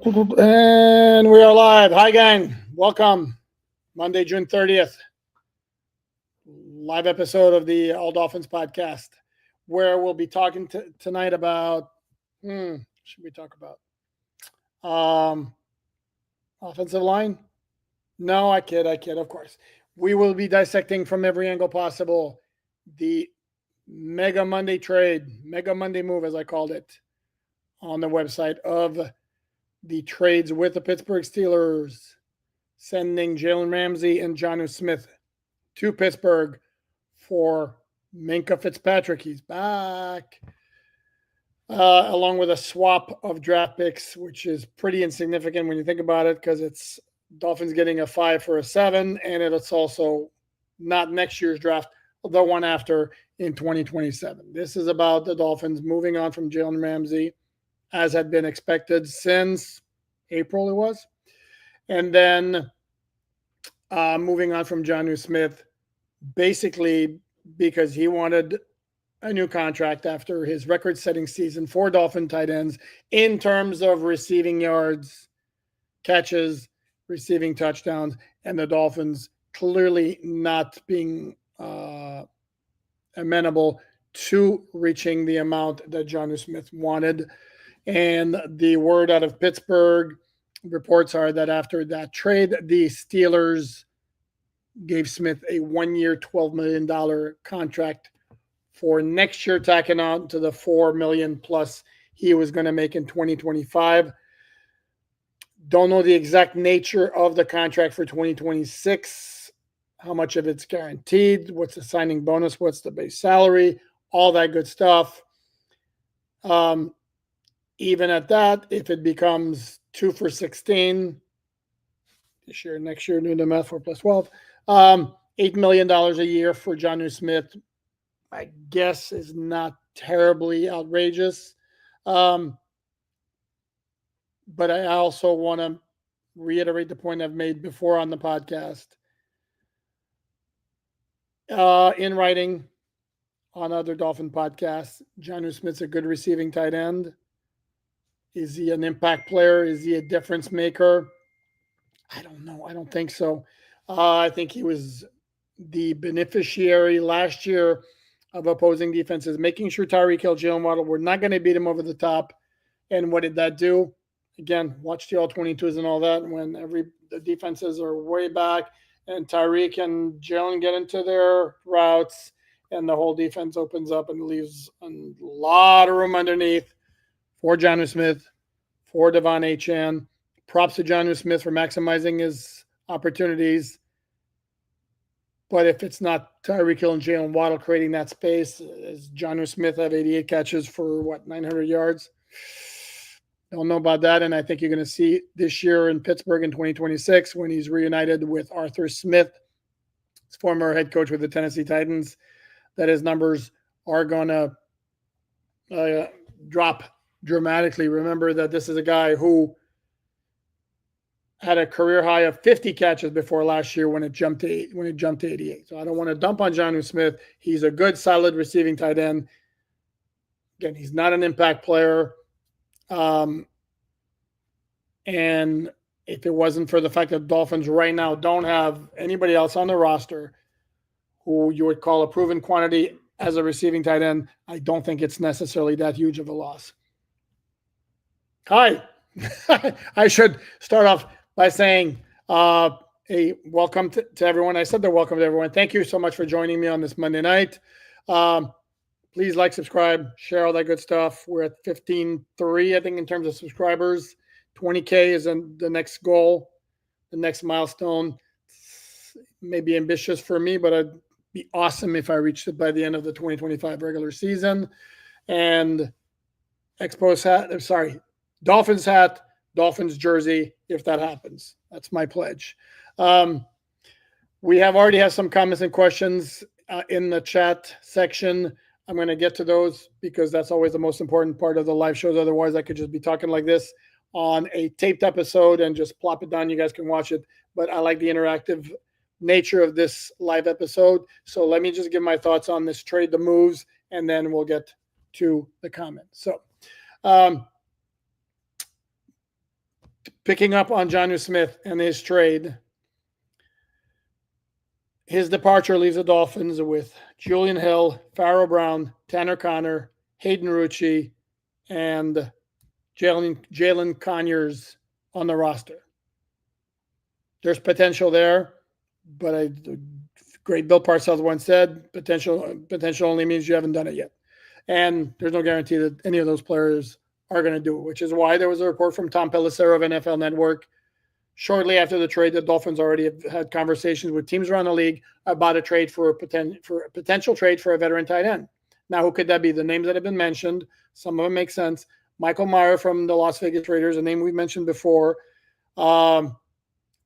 And we are live. Hi, gang. Welcome. Monday, June 30th. Live episode of the All Dolphins podcast, where we'll be talking tonight about, should we talk about? Offensive line? No, I kid, of course. We will be dissecting from every angle possible the Mega Monday trade, Mega Monday move, as I called it, on the website of the trades with the Pittsburgh Steelers, sending Jalen Ramsey and Jonnu Smith to Pittsburgh for Minkah Fitzpatrick. He's back. Along with a swap of draft picks, which is pretty insignificant when you think about it, because it's Dolphins getting a 5 for a 7, and it's also not next year's draft, the one after in 2027. This is about the Dolphins moving on from Jalen Ramsey, as had been expected since April it was. And then moving on from Jonnu Smith, basically because he wanted a new contract after his record-setting season for Dolphin tight ends in terms of receiving yards, catches, receiving touchdowns, and the Dolphins clearly not being amenable to reaching the amount that Jonnu Smith wanted. And the word out of Pittsburgh reports are that after that trade, the Steelers gave Smith a 1-year, $12 million contract for next year, tacking on to the $4 million plus he was going to make in 2025. Don't know the exact nature of the contract for 2026, how much of it's guaranteed, what's the signing bonus, what's the base salary, all that good stuff. Even at that, if it becomes 2 for 16 this year, next year, new to math, 4 plus 12, $8 million a year for Jonnu Smith, I guess, is not terribly outrageous. But I also want to reiterate the point I've made before on the podcast. In writing on other Dolphin podcasts, Jonnu Smith's a good receiving tight end. Is he an impact player? Is he a difference maker? I don't know. I don't think so. I think he was the beneficiary last year of opposing defenses, making sure Tyreek Hill, Jalen Waddle were not going to beat him over the top. And what did that do? Again, watch the all-22s and all that. When the defenses are way back and Tyreek and Jalen get into their routes and the whole defense opens up and leaves a lot of room underneath for Jonnu Smith, for Devon Achane. Props to Jonnu Smith for maximizing his opportunities. But if it's not Tyreek Hill and Jalen Waddle creating that space, as Jonnu Smith have 88 catches for, 900 yards? Don't know about that. And I think you're going to see this year in Pittsburgh in 2026 when he's reunited with Arthur Smith, his former head coach with the Tennessee Titans, that his numbers are going to drop dramatically. Remember that this is a guy who had a career high of 50 catches before last year when it jumped to 88. So I don't want to dump on Jonnu Smith. He's a good, solid receiving tight end. Again, he's not an impact player. And if it wasn't for the fact that Dolphins right now don't have anybody else on the roster who you would call a proven quantity as a receiving tight end, I don't think it's necessarily that huge of a loss. Hi. I should start off by saying a welcome to everyone. I said the welcome to everyone. Thank you so much for joining me on this Monday night. Please like, subscribe, share all that good stuff. We're at 15.3, I think, in terms of subscribers. 20K is the next goal, the next milestone. Maybe ambitious for me, but it'd be awesome if I reached it by the end of the 2025 regular season. And Dolphins hat, Dolphins jersey, if that happens. That's my pledge. We already have some comments and questions in the chat section. I'm going to get to those because that's always the most important part of the live shows. Otherwise, I could just be talking like this on a taped episode and just plop it down. You guys can watch it. But I like the interactive nature of this live episode. So let me just give my thoughts on this trade, the moves, and then we'll get to the comments. So Picking up on Jonnu Smith and his trade, his departure leaves the Dolphins with Julian Hill, Pharaoh Brown, Tanner Connor, Hayden Rucci, and Jalen Conyers on the roster. There's potential there, but great Bill Parcells once said, potential only means you haven't done it yet. And there's no guarantee that any of those players are going to do it, which is why there was a report from Tom Pelissero of NFL Network shortly after the trade. The Dolphins already have had conversations with teams around the league about a trade for a potential trade for a veteran tight end. Now, who could that be? The names that have been mentioned, some of them make sense. Michael Mayer from the Las Vegas Raiders, a name we've mentioned before. Fellow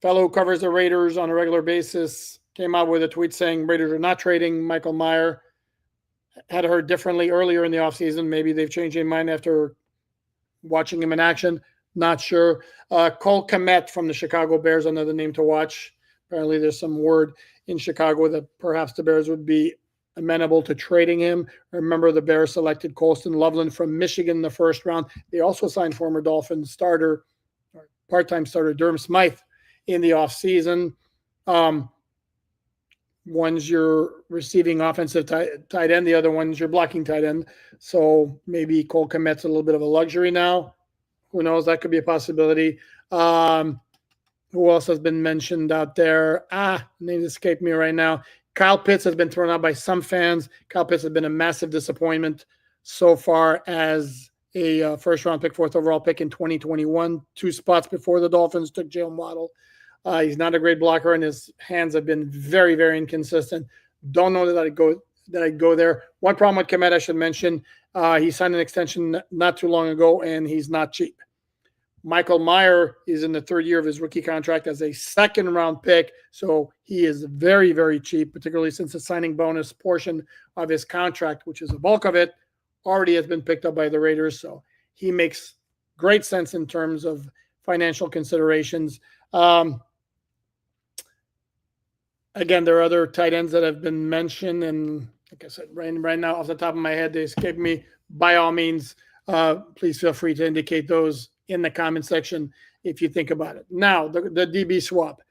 who covers the Raiders on a regular basis came out with a tweet saying Raiders are not trading Michael Mayer. Had heard differently earlier in the offseason. Maybe they've changed their mind after watching him in action. Not sure. Cole Kmet from the Chicago Bears, another name to watch. Apparently there's some word in Chicago that perhaps the Bears would be amenable to trading him. Remember, the Bears selected Colston Loveland from Michigan in the first round. They also signed former Dolphins starter, or part-time starter, Durham Smythe in the offseason. One's your receiving offensive tight end. The other one's your blocking tight end. So maybe Cole Kmet's a little bit of a luxury now. Who knows? That could be a possibility. Who else has been mentioned out there? Names escape me right now. Kyle Pitts has been thrown out by some fans. Kyle Pitts has been a massive disappointment so far as a first-round pick, fourth overall pick in 2021, 2 spots before the Dolphins took Jalen Waddle. He's not a great blocker, and his hands have been very, very inconsistent. Don't know that I'd go there. One problem with Kmet I should mention, he signed an extension not too long ago, and he's not cheap. Michael Mayer is in the third year of his rookie contract as a second-round pick, so he is very, very cheap, particularly since the signing bonus portion of his contract, which is the bulk of it, already has been picked up by the Raiders. So he makes great sense in terms of financial considerations. Again, there are other tight ends that have been mentioned, and like I said, right now off the top of my head, they escape me. By all means, please feel free to indicate those in the comment section if you think about it. Now, the DB swap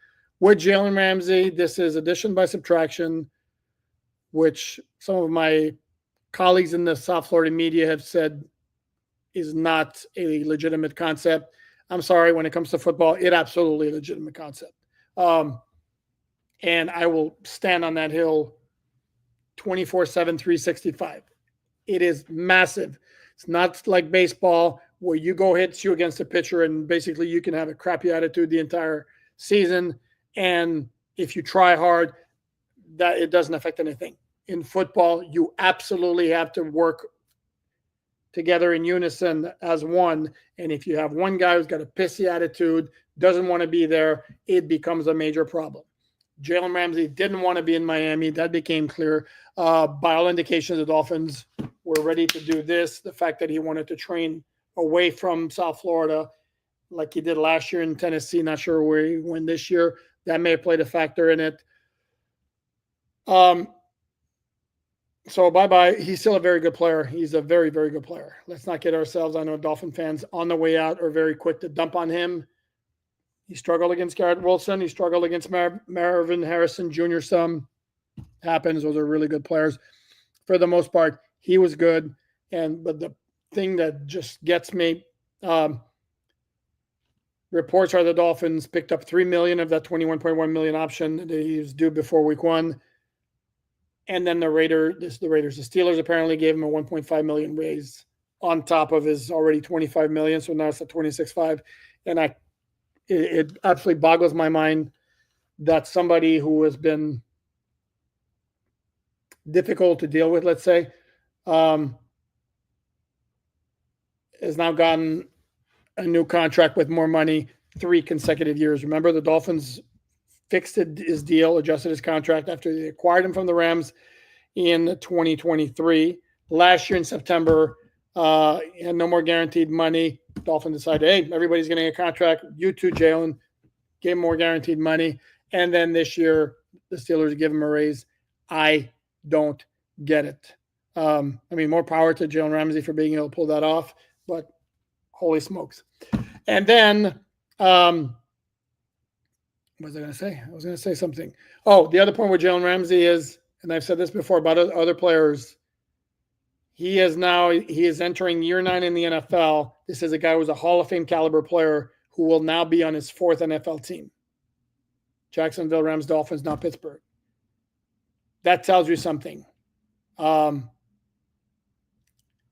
with Jalen Ramsey. This is addition by subtraction, which some of my colleagues in the South Florida media have said is not a legitimate concept. I'm sorry, when it comes to football, it absolutely a legitimate concept. And I will stand on that hill 24/7, 365. It is massive. It's not like baseball where you go hit you against a pitcher and basically you can have a crappy attitude the entire season. And if you try hard, that it doesn't affect anything. In football, you absolutely have to work together in unison as one. And if you have one guy who's got a pissy attitude, doesn't want to be there, it becomes a major problem. Jalen Ramsey didn't want to be in Miami. That became clear. By all indications, the Dolphins were ready to do this. The fact that he wanted to train away from South Florida like he did last year in Tennessee, not sure where he went this year, that may have played a factor in it. So bye-bye. He's still a very good player. He's a very, very good player. Let's not kid ourselves. I know Dolphin fans on the way out are very quick to dump on him. He struggled against Garrett Wilson. He struggled against Marvin Harrison Jr. Some happens. Those are really good players. For the most part, he was good. But the thing that just gets me, reports are the Dolphins picked up $3 million of that $21.1 million option that he was due before week 1. And then the Steelers apparently gave him a $1.5 million raise on top of his already $25 million. So now it's at $26.5. And it absolutely boggles my mind that somebody who has been difficult to deal with, let's say, has now gotten a new contract with more money 3 consecutive years. Remember, the Dolphins fixed his deal, adjusted his contract after they acquired him from the Rams in 2023. Last year in September, he had no more guaranteed money. Dolphins decided, hey, everybody's getting a contract. You too, Jalen. Gave him more guaranteed money. And then this year, the Steelers give him a raise. I don't get it. More power to Jalen Ramsey for being able to pull that off, but holy smokes. And then What was I going to say? I was going to say something. Oh, the other point with Jalen Ramsey is, and I've said this before about other players, he is entering year 9 in the NFL. This is a guy who's a Hall of Fame caliber player who will now be on his 4th NFL team. Jacksonville Rams, Dolphins, not Pittsburgh. That tells you something. And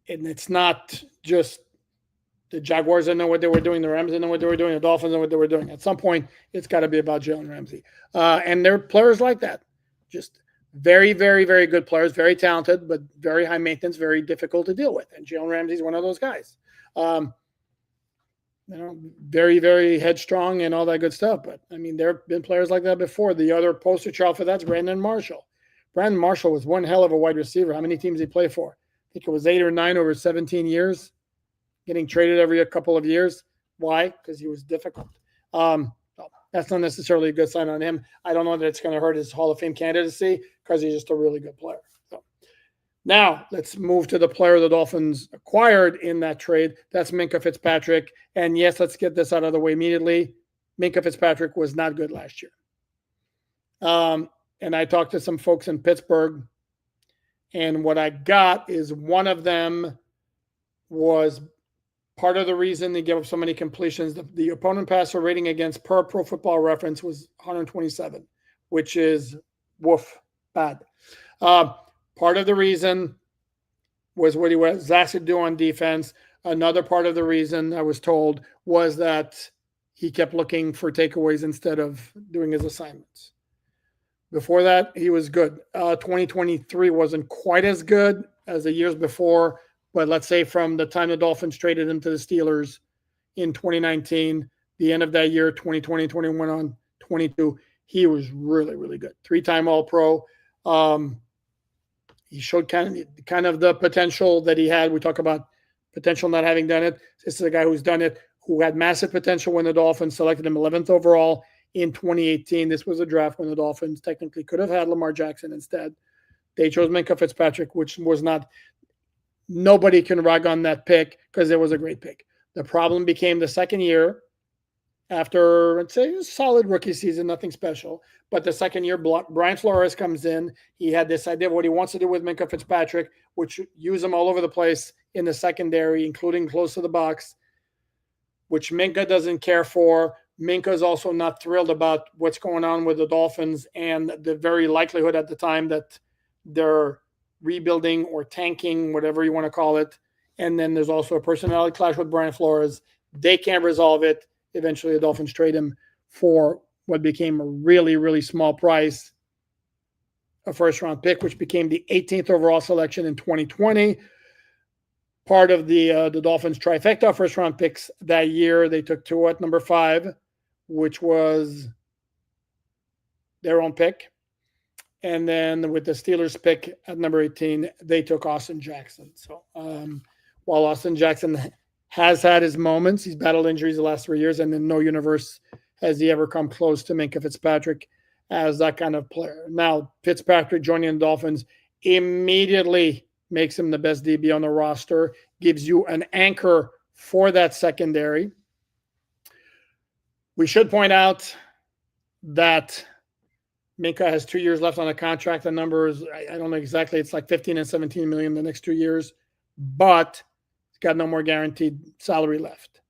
it's not just the Jaguars that know what they were doing, the Rams that know what they were doing, the Dolphins know what they were doing. At some point, it's got to be about Jalen Ramsey. And there are players like that. Just very, very, very good players, very talented, but very high maintenance, very difficult to deal with. And Jalen Ramsey is one of those guys. Very, very headstrong and all that good stuff. But, I mean, there have been players like that before. The other poster child for that's Brandon Marshall. Brandon Marshall was one hell of a wide receiver. How many teams did he play for? I think it was 8 or 9 over 17 years, getting traded every couple of years. Why? Because he was difficult. That's not necessarily a good sign on him. I don't know that it's going to hurt his Hall of Fame candidacy because he's just a really good player. So now let's move to the player the Dolphins acquired in that trade. That's Minkah Fitzpatrick. And yes, let's get this out of the way immediately. Minkah Fitzpatrick was not good last year. And I talked to some folks in Pittsburgh, and what I got is one of them was part of the reason they gave up so many completions. The opponent passer rating against per Pro Football Reference was 127, which is bad. Part of the reason was what he was asked to do on defense. Another part of the reason I was told was that he kept looking for takeaways instead of doing his assignments. Before that, he was good. 2023 wasn't quite as good as the years before, but let's say from the time the Dolphins traded him to the Steelers in 2019, the end of that year, 2020, 21 on 22, he was really, really good. 3-time All-Pro. He showed kind of the potential that he had. We talk about potential not having done it. This is a guy who's done it, who had massive potential when the Dolphins selected him 11th overall in 2018. This was a draft when the Dolphins technically could have had Lamar Jackson instead. They chose Minkah Fitzpatrick, which was not – nobody can rag on that pick because it was a great pick. The problem became the second year after, I'd say, a solid rookie season, nothing special. But the second year, Brian Flores comes in. He had this idea of what he wants to do with Minkah Fitzpatrick, which use him all over the place in the secondary, including close to the box, which Minkah doesn't care for. Minkah is also not thrilled about what's going on with the Dolphins and the very likelihood at the time that they're rebuilding or tanking, whatever you want to call it. And then there's also a personality clash with Brian Flores. They can't resolve it. Eventually, the Dolphins trade him for what became a really, really small price, a first-round pick, which became the 18th overall selection in 2020. Part of the Dolphins trifecta first-round picks that year. They took Tua at number 5, which was their own pick. And then with the Steelers pick at number 18, they took Austin Jackson. So while Austin Jackson has had his moments, he's battled injuries the last 3 years, and in no universe has he ever come close to Minkah Fitzpatrick as that kind of player. Now, Fitzpatrick joining the Dolphins immediately makes him the best DB on the roster, gives you an anchor for that secondary. We should point out that Minkah has 2 years left on a contract. The numbers, I don't know exactly. It's like 15 and 17 million the next 2 years, but he's got no more guaranteed salary left.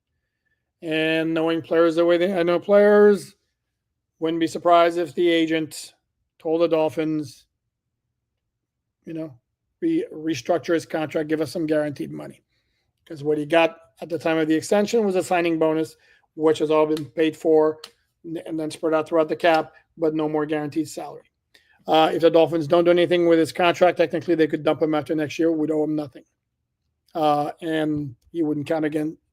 And knowing players the way I know players, wouldn't be surprised if the agent told the Dolphins, restructure his contract, give us some guaranteed money. Because what he got at the time of the extension was a signing bonus, which has all been paid for and then spread out throughout the cap, but no more guaranteed salary. If the Dolphins don't do anything with his contract, technically they could dump him after next year. We'd owe him nothing. And he wouldn't count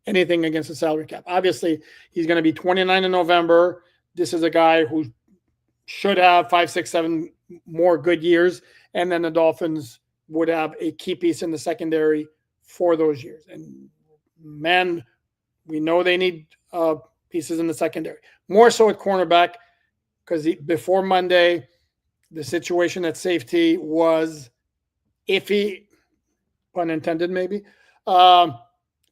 anything against the salary cap. Obviously, he's going to be 29 in November. This is a guy who should have 5, 6, 7 more good years. And then the Dolphins would have a key piece in the secondary for those years. And man, we know they need pieces in the secondary. More so at cornerback, because before Monday, the situation at safety was iffy, pun intended maybe,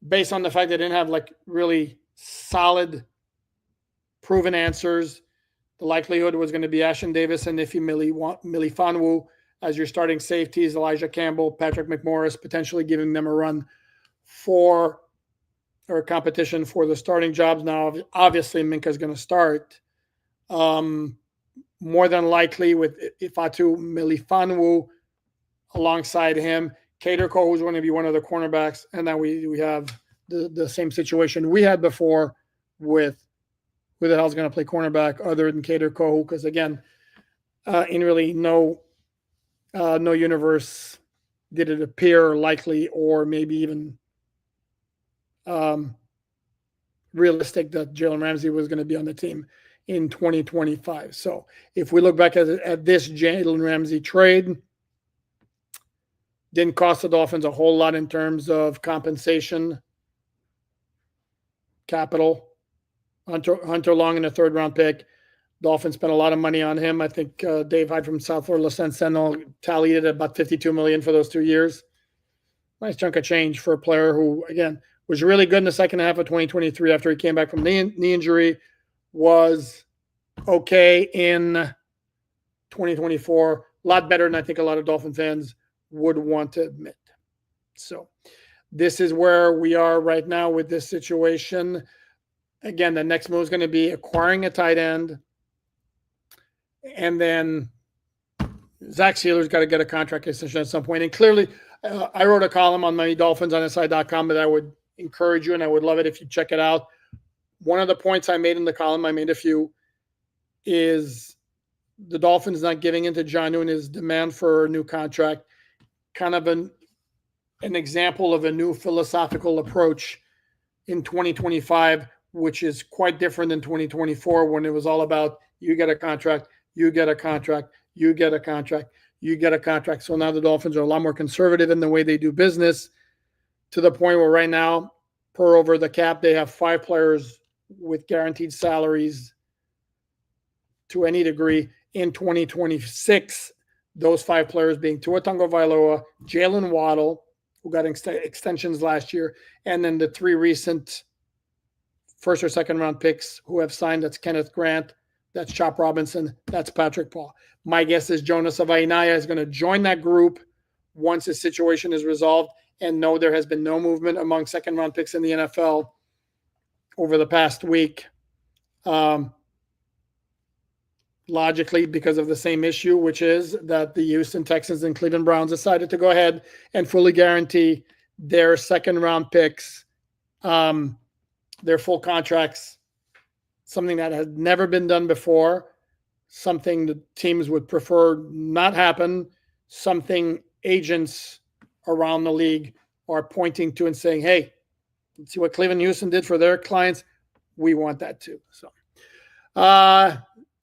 based on the fact they didn't have really solid proven answers. The likelihood was going to be Ashen Davis and Nifi Melifonwu as your starting safeties, Elijah Campbell, Patrick McMorris, potentially giving them a run for or competition for the starting jobs. Now, obviously, Minkah is going to start. More than likely with Ifatu Melifonwu alongside him, Kader Cole, who's going to be one of the cornerbacks, and then we have the same situation we had before with who the hell's going to play cornerback other than Kader Cole, because again, in really no universe did it appear likely or maybe even realistic that Jalen Ramsey was going to be on the team in 2025. So if we look back at this Jalen Ramsey trade, didn't cost the Dolphins a whole lot in terms of compensation, capital. Hunter Long in a third-round pick. Dolphins spent a lot of money on him. I think Dave Hyde from South Florida Sentinel tallied it at about $52 million for those 2 years. Nice chunk of change for a player who, again, was really good in the second half of 2023 after he came back from knee injury, was okay in 2024. A lot better than I think a lot of Dolphin fans would want to admit. So this is where we are right now with this situation. Again, the next move is going to be acquiring a tight end. And then Zach Sealer's got to get a contract extension at some point. And clearly, I wrote a column on my DolphinsOnInside.com that I would encourage you, and I would love it if you check it out. One of the points I made in the column, I made a few, is the Dolphins not giving into Jonnu and his demand for a new contract. Kind of an example of a new philosophical approach in 2025, which is quite different than 2024 when it was all about you get a contract, you get a contract, you get a contract, you get a contract. So now the Dolphins are a lot more conservative in the way they do business, to the point where right now, per over the cap, they have 5 players with guaranteed salaries to any degree in 2026. Those 5 players being Tua Tagovailoa, Jalen Waddle, who got extensions last year, and then the 3 recent first or second round picks who have signed. That's Kenneth Grant, that's Chop Robinson, that's Patrick Paul. My guess is Jonas Avainaya is going to join that group once his situation is resolved. And no, there has been no movement among second round picks in the NFL over the past week. Logically, because of the same issue, which is that the Houston Texans and Cleveland Browns decided to go ahead and fully guarantee their second round picks, their full contracts, something that has never been done before, something the teams would prefer not happen, something agents around the league are pointing to and saying, hey, let's see what Cleveland Houston did for their clients. We want that too. So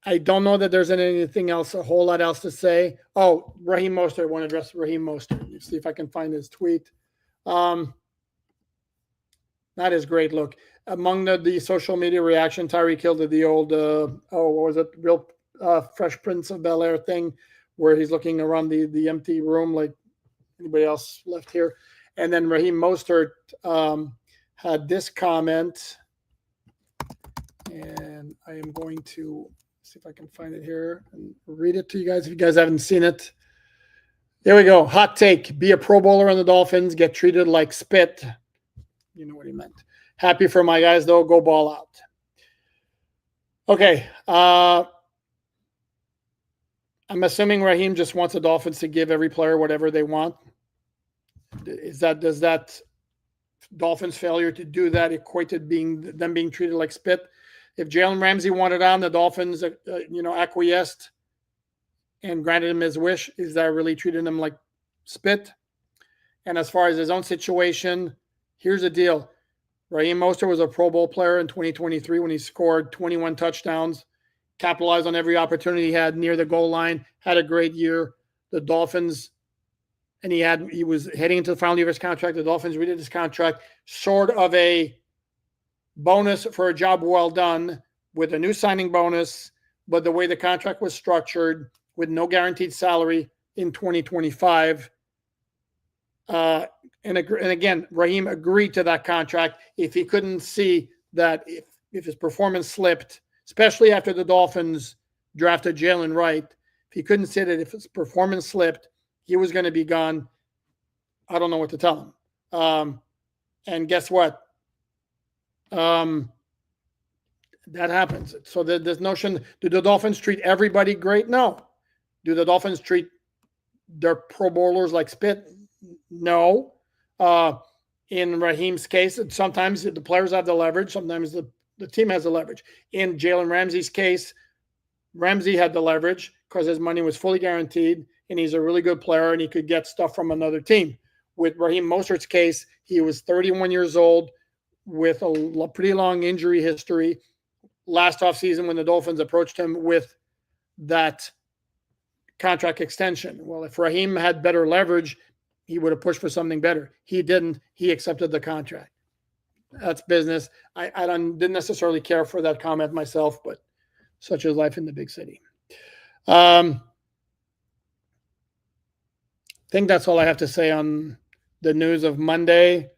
I don't know that there's anything else, a whole lot else to say. Oh, Raheem Mostert. I want to address Raheem Mostert. Let's see if I can find his tweet. Not his great look. Among the social media reaction, Tyreek Hill did the old, what was it, real Fresh Prince of Bel-Air thing where he's looking around the empty room like anybody else left here. And then Raheem Mostert had this comment, and I am going to see if I can find it here and read it to you guys if you guys haven't seen it. There we go. Hot take. Be a Pro Bowler on the Dolphins. Get treated like spit. You know what he meant. Happy for my guys, though. Go ball out. Okay. I'm assuming Raheem just wants the Dolphins to give every player whatever they want. Does that Dolphins' failure to do that equate to them being treated like spit? If Jalen Ramsey wanted on, the Dolphins, acquiesced and granted him his wish, is that really treating him like spit? And as far as his own situation, here's the deal. Raheem Mostert was a Pro Bowl player in 2023 when he scored 21 touchdowns, capitalized on every opportunity he had near the goal line, had a great year. The Dolphins, and he was heading into the final year of his contract. The Dolphins redid his contract, sort of a bonus for a job well done with a new signing bonus, but the way the contract was structured with no guaranteed salary in 2025. And again, Raheem agreed to that contract if he couldn't see that if his performance slipped, especially after the Dolphins drafted Jalen Wright. If he couldn't say that if his performance slipped, he was going to be gone, I don't know what to tell him. And guess what? That happens. So this notion, do the Dolphins treat everybody great? No. Do the Dolphins treat their Pro Bowlers like spit? No. In Raheem's case, sometimes the players have the leverage. Sometimes the team has the leverage. In Jalen Ramsey's case, Ramsey had the leverage because his money was fully guaranteed, and he's a really good player, and he could get stuff from another team. With Raheem Mostert's case, he was 31 years old with a pretty long injury history. Last offseason, when the Dolphins approached him with that contract extension. Well, if Raheem had better leverage, he would have pushed for something better. He didn't. He accepted the contract. That's business. I didn't necessarily care for that comment myself, but such is life in the big city. I think that's all I have to say on the news of Monday.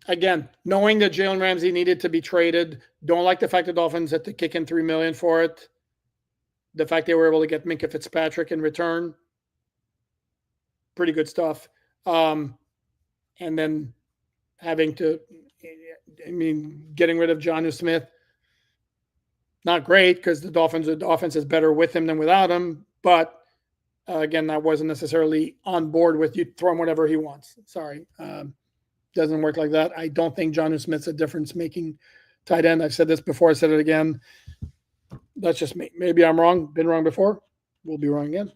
Again, knowing that Jalen Ramsey needed to be traded, don't like the fact the Dolphins had to kick in $3 million for it. The fact they were able to get Minkah Fitzpatrick in return, pretty good stuff. And then having to, getting rid of Jonnu Smith, not great because the offense is better with him than without him. But again, I wasn't necessarily on board with you throw him whatever he wants. Sorry. Doesn't work like that. I don't think Jonnu Smith's a difference-making tight end. I've said this before. I said it again. That's just me. Maybe I'm wrong. Been wrong before. We'll be wrong again.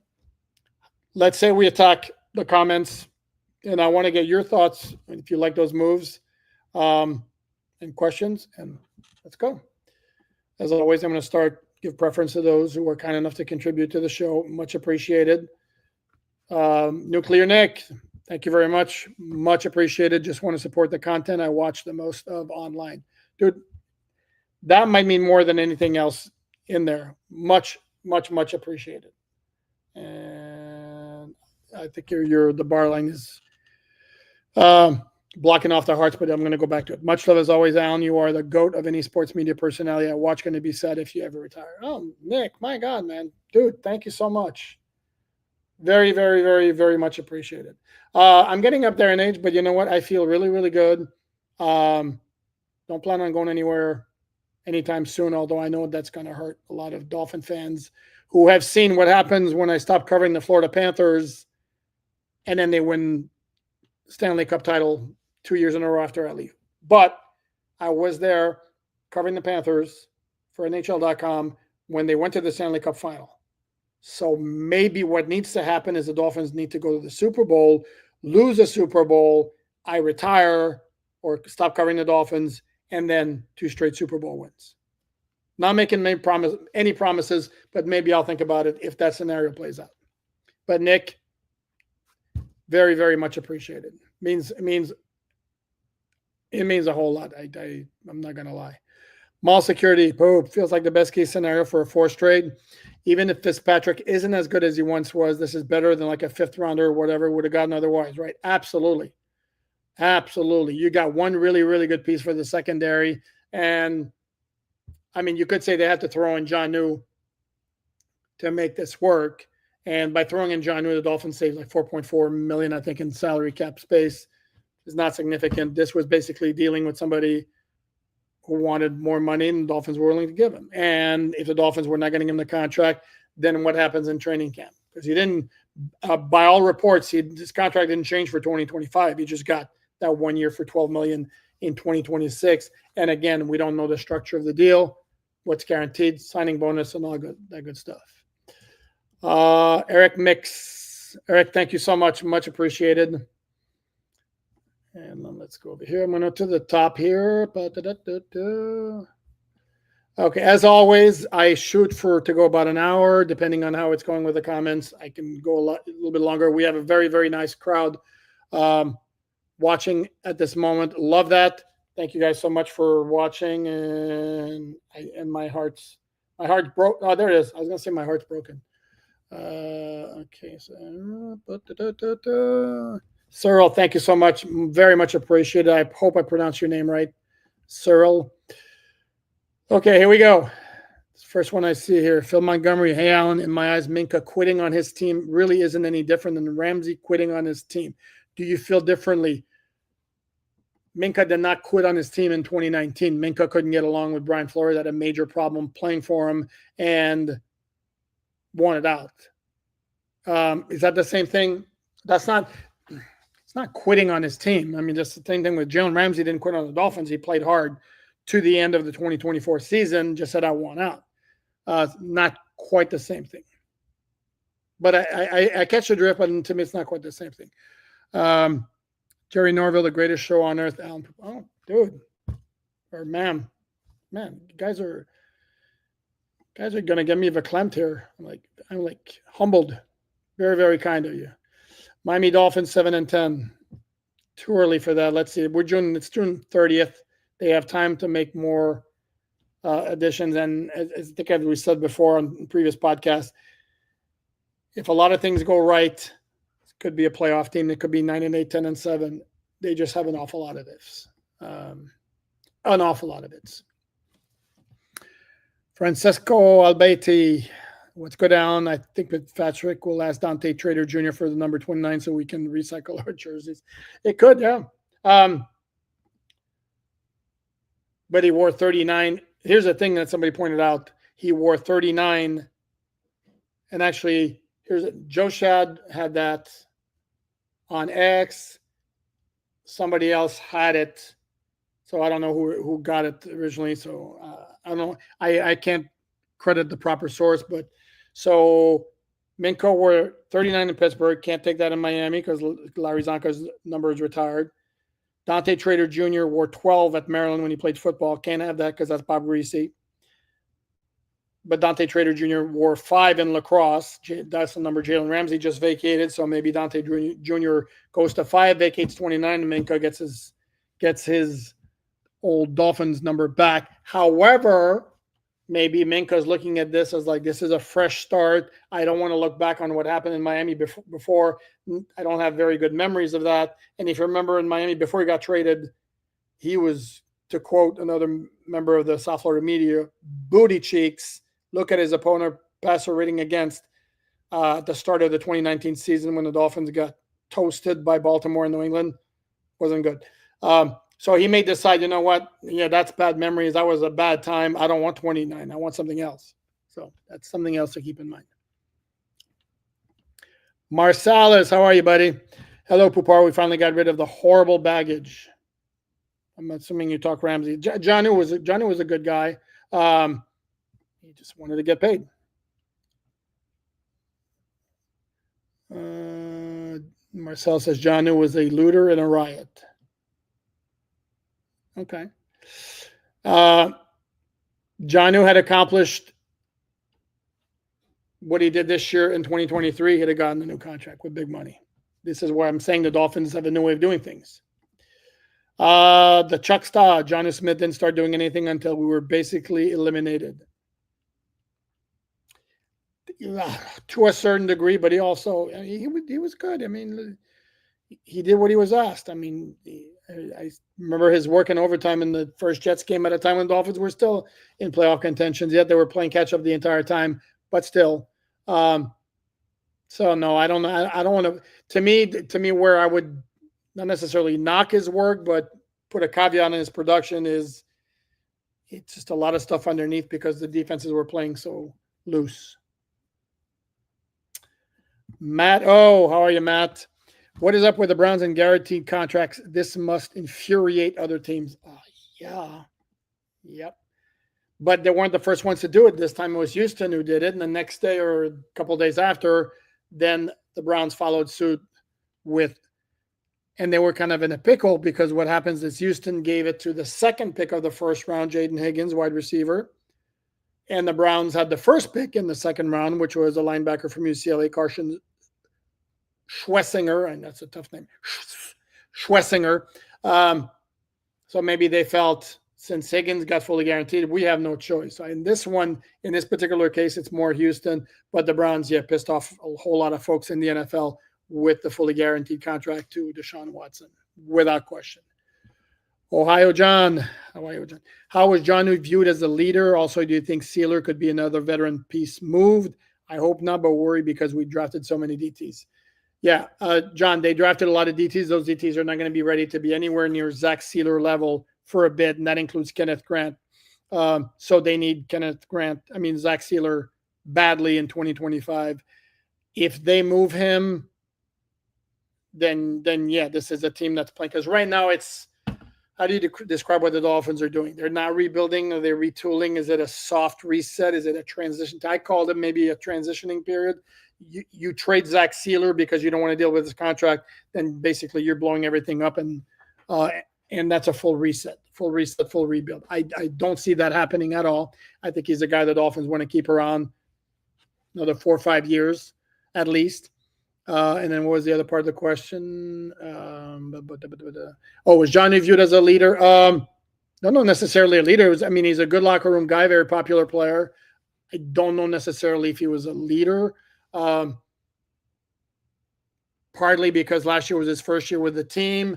Let's say we attack the comments, and I want to get your thoughts if you like those moves and questions, and let's go. As always, I'm going to give preference to those who are kind enough to contribute to the show. Much appreciated. Nuclear Nick, thank you very much. Much appreciated. Just want to support the content I watch the most of online. Dude, that might mean more than anything else in there. Much, much, much appreciated. And I think the bar line is blocking off the hearts, but I'm going to go back to it. Much love as always, Alan. You are the GOAT of any sports media personality I watch. Going to be sad if you ever retire. Oh, Nick, my God, man. Dude, thank you so much. Very, very, very, very much appreciated. I'm getting up there in age, but you know what? I feel really, really good. Don't plan on going anywhere anytime soon, although I know that's going to hurt a lot of Dolphin fans who have seen what happens when I stop covering the Florida Panthers and then they win Stanley Cup title 2 years in a row after I leave. But I was there covering the Panthers for NHL.com when they went to the Stanley Cup final. So maybe what needs to happen is the Dolphins need to go to the Super Bowl, lose a Super Bowl, I retire or stop covering the Dolphins, and then 2 straight Super Bowl wins. Not making any promises, but maybe I'll think about it if that scenario plays out. But Nick, very, very much appreciated. It means a whole lot. I'm not going to lie. Mall security, feels like the best case scenario for a 4th trade. Even if Fitzpatrick isn't as good as he once was, this is better than like a 5th rounder or whatever would have gotten otherwise, right? Absolutely. Absolutely. You got one really, really good piece for the secondary. And you could say they had to throw in Jonnu to make this work. And by throwing in Jonnu, the Dolphins saved like $4.4 million, I think, in salary cap space. It's not significant. This was basically dealing with somebody who wanted more money and the Dolphins were willing to give him. And if the Dolphins were not getting him the contract, then what happens in training camp? Because he didn't, by all reports, his contract didn't change for 2025. He just got that 1 year for $12 million in 2026. And again, we don't know the structure of the deal, what's guaranteed, signing bonus, and all that good stuff. Eric Mix. Eric, thank you so much. Much appreciated. And then let's go over here. I'm going to the top here. Okay, as always, I shoot to go about an hour, depending on how it's going with the comments. I can go a little bit longer. We have a very, very nice crowd watching at this moment. Love that. Thank you guys so much for watching. And my heart broke. Oh, there it is. I was going to say my heart's broken. Okay, so Cyril, thank you so much. Very much appreciated. I hope I pronounced your name right. Cyril. Okay, here we go. First one I see here, Phil Montgomery. Hey, Alan, in my eyes, Minkah quitting on his team really isn't any different than Ramsey quitting on his team. Do you feel differently? Minkah did not quit on his team in 2019. Minkah couldn't get along with Brian Flores, had a major problem playing for him, and wanted out. Is that the same thing? It's not quitting on his team. I mean, just the same thing with Jalen. Ramsey didn't quit on the Dolphins. He played hard to the end of the 2024 season, just said, I want out. Not quite the same thing. But I catch the drift, but to me, it's not quite the same thing. Jerry Norville, the greatest show on earth. Alan, oh, dude, or man, you guys are gonna get me verklempt here. I'm like humbled. Very, very kind of you. Miami Dolphins 7-10. Too early for that. Let's see. It's June 30th. They have time to make more additions. And as I think we said before on previous podcasts, if a lot of things go right, it could be a playoff team. It could be 9-8, 10-7. They just have an awful lot of ifs. An awful lot of it. Francesco Albeiti, let's go down. I think Fitzpatrick will ask Dante Trader Jr. for the number 29 so we can recycle our jerseys. It could, yeah. But he wore 39. Here's the thing that somebody pointed out. He wore 39. And actually, Joe Shad had that on X. Somebody else had it. So I don't know who got it originally. So I don't know. I can't credit the proper source. But so Minkah wore 39 in Pittsburgh. Can't take that in Miami because Larry Zonka's number is retired. Dante Trader Jr. wore 12 at Maryland when he played football. Can't have that because that's Bob Greasy. But Dante Trader Jr. wore 5 in lacrosse. That's the number Jalen Ramsey just vacated. So maybe Dante Jr. goes to 5, vacates 29, and Minkah gets his old Dolphins number back. However, maybe Minkah's looking at this as like, this is a fresh start. I don't want to look back on what happened in Miami before. I don't have very good memories of that. And if you remember in Miami, before he got traded, he was, to quote another member of the South Florida media, booty cheeks. Look at his opponent passer rating against at the start of the 2019 season when the Dolphins got toasted by Baltimore and New England. Wasn't good. So he may decide, you know what? Yeah, that's bad memories. That was a bad time. I don't want 29. I want something else. So that's something else to keep in mind. Marsalis, how are you, buddy? Hello, Pupar. We finally got rid of the horrible baggage. I'm assuming you talk Ramsey. Jonnu was a good guy. He just wanted to get paid. Marcel says Jonnu was a looter and a riot. Okay. Jonnu had accomplished what he did this year in 2023. He'd have gotten a new contract with big money. This is where I'm saying the Dolphins have a new way of doing things. The Chuck Star, Jonnu Smith didn't start doing anything until we were basically eliminated. To a certain degree, but he also he was good. I mean, he did what he was asked. I mean, I remember his work in overtime in the first Jets game at a time when the Dolphins were still in playoff contentions. Yet they were playing catch up the entire time, but still. So no, I don't know. I don't want to. To me, where I would not necessarily knock his work, but put a caveat on his production is it's just a lot of stuff underneath because the defenses were playing so loose. Matt, how are you, Matt? What is up with the Browns and guaranteed contracts? This must infuriate other teams. Yeah. Yep. But they weren't the first ones to do it. This time it was Houston who did it. And the next day or a couple of days after, then the Browns followed suit and they were kind of in a pickle because what happens is Houston gave it to the second pick of the first round, Jaden Higgins, wide receiver. And the Browns had the first pick in the second round, which was a linebacker from UCLA, Carson Schwessinger, and that's a tough name, Schwessinger. So maybe they felt since Higgins got fully guaranteed, we have no choice. So in this particular case, it's more Houston, but the Browns, pissed off a whole lot of folks in the NFL with the fully guaranteed contract to Deshaun Watson, without question. Ohio John. How are you, John? How was Jonnu viewed as a leader? Also, do you think Sealer could be another veteran piece moved? I hope not, but worry because we drafted so many DTs. Yeah, John, they drafted a lot of DTs. Those DTs are not going to be ready to be anywhere near Zach Sealer level for a bit, and that includes Kenneth Grant. So they need Zach Sealer badly in 2025. If they move him, then yeah, this is a team that's playing. Because right now it's, how do you describe what the Dolphins are doing? They're not rebuilding. Are they retooling? Is it a soft reset? Is it a transition? I called it maybe a transitioning period. You trade Zach Sealer because you don't want to deal with his contract, then basically you're blowing everything up, and that's a full reset, full rebuild. I don't see that happening at all. I think he's a guy the Dolphins want to keep around another 4 or 5 years at least. And then what was the other part of the question? Was Johnny viewed as a leader? Not necessarily a leader. He's a good locker room guy, very popular player. I don't know necessarily if he was a leader. Partly because last year was his first year with the team,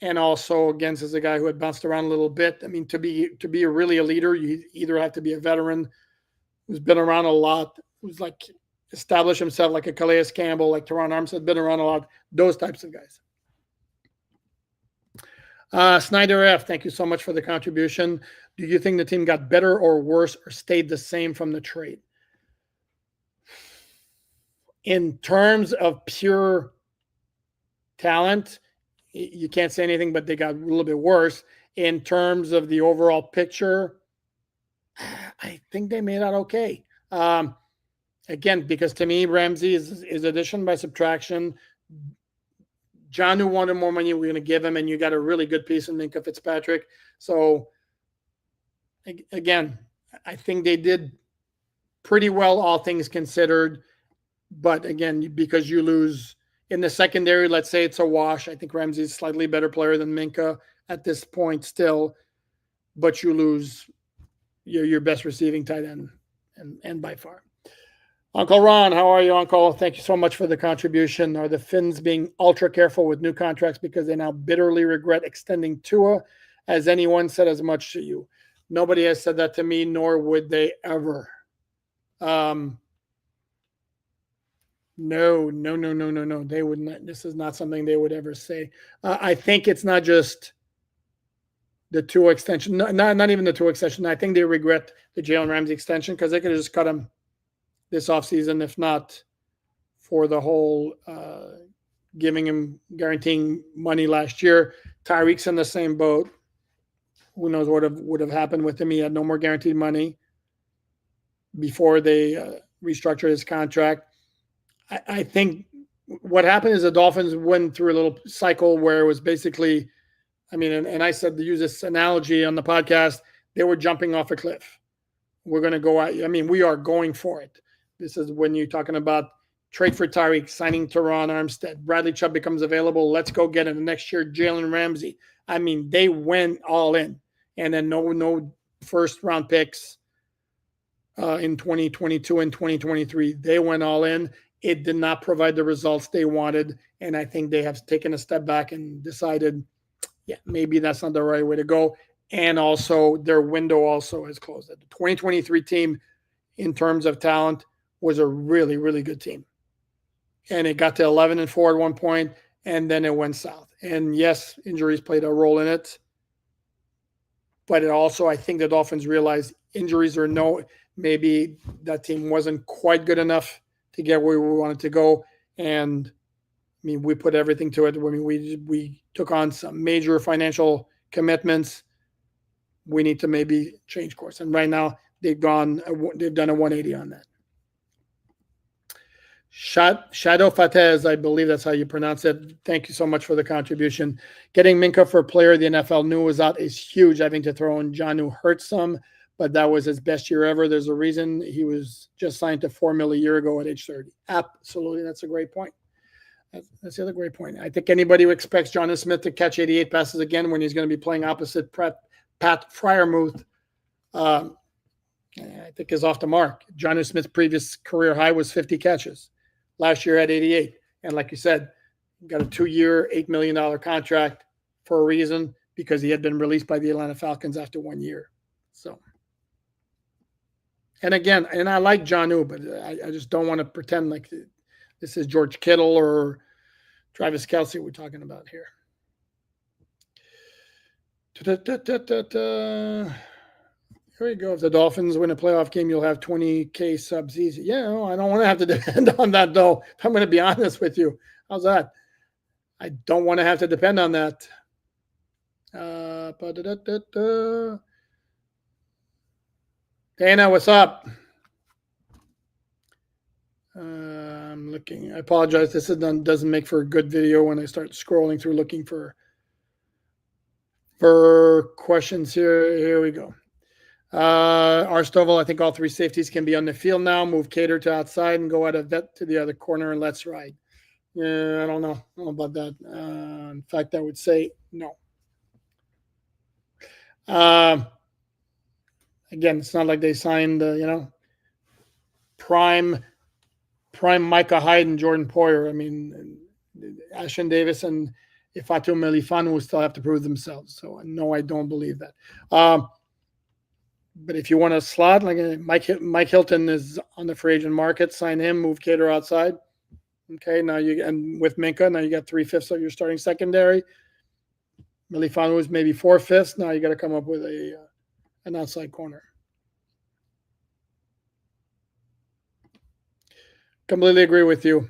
and also against as a guy who had bounced around a little bit. To be really a leader, you either have to be a veteran who's been around a lot, who's like established himself like a Calais Campbell, like Teron Armstead, been around a lot, those types of guys. Snyder F, thank you so much for the contribution. Do you think the team got better or worse or stayed the same from the trade? In terms of pure talent, you can't say anything, but they got a little bit worse. In terms of the overall picture, I think they made out okay. Again, because to me, Ramsey is addition by subtraction. Jonnu wanted more money, we're going to give him, and you got a really good piece in Minkah Fitzpatrick. So, again, I think they did pretty well, all things considered. But again, because you lose in the secondary, let's say it's a wash. I think Ramsey's a slightly better player than Minkah at this point still, but you lose your best receiving tight end, and by far. Uncle Ron, how are you, Uncle? Thank you so much for the contribution. Are the Finns being ultra careful with new contracts because they now bitterly regret extending Tua? Has anyone said as much to you? Nobody has said that to me, nor would they ever. No. They would not. This is not something they would ever say. I think it's not just the Tua extension. Not even the Tua extension. I think they regret the Jalen Ramsey extension because they could have just cut him this offseason, if not for the whole guaranteeing money last year. Tyreek's in the same boat. Who knows what would have happened with him? He had no more guaranteed money before they restructured his contract. I think what happened is the Dolphins went through a little cycle where it was basically, and I said to use this analogy on the podcast, they were jumping off a cliff. We're going to go out. We are going for it. This is when you're talking about trade for Tyreek, signing Teron Armstead, Bradley Chubb becomes available. Let's go get him. Next year, Jalen Ramsey. They went all in. And then no first round picks in 2022 and 2023. They went all in. It did not provide the results they wanted. And I think they have taken a step back and decided, maybe that's not the right way to go. And also their window also has closed. The 2023 team, in terms of talent, was a really, really good team. And it got to 11-4 at one point, and then it went south. And yes, injuries played a role in it. But it also, I think the Dolphins realized injuries or no, maybe that team wasn't quite good enough to get where we wanted to go. And we put everything to it. We took on some major financial commitments. We need to maybe change course. And right now they've done a 180 on that. Shadow Fatez, I believe that's how you pronounce it. Thank you so much for the contribution. Getting Minkah for player the NFL knew was out is huge. Having to throw in Jonnu hurt some, but that was his best year ever. There's a reason he was just signed to $4 million a year ago at age 30. Absolutely, that's a great point. That's the other great point. I think anybody who expects Jonnu Smith to catch 88 passes again when he's going to be playing opposite Pat Freiermuth, I think is off the mark. Jonnu Smith's previous career high was 50 catches. Last year at 88. And like you said, got a 2-year, $8 million contract for a reason. because he had been released by the Atlanta Falcons after 1 year. So, and again, and I like Jonnu, but I just don't want to pretend like this is George Kittle or Travis Kelce we're talking about here. Here we go. If the Dolphins win a playoff game, you'll have 20K subs easy. Yeah, no, I don't want to have to depend on that, though. I'm going to be honest with you. How's that? I don't want to have to depend on that. Dana, what's up? I'm looking. I apologize. This doesn't make for a good video when I start scrolling through looking for questions here. Here we go. Arstovel, I think all three safeties can be on the field now. Move Cater to outside and go out of vet to the other corner and let's ride. Yeah, I don't know. I don't know about that. In fact, I would say no. Again, it's not like they signed, prime Micah Hyde and Jordan Poyer. I mean, Ashton Davis and Ifatu Melifanu will still have to prove themselves. So, no, I don't believe that. But if you want a slot, like Mike Hilton is on the free agent market, sign him, move Cater outside. Okay, now and with Minkah, now you got 3/5 of your starting secondary. Melifanu is maybe 4/5. Now you got to come up with an outside corner. Completely agree with you.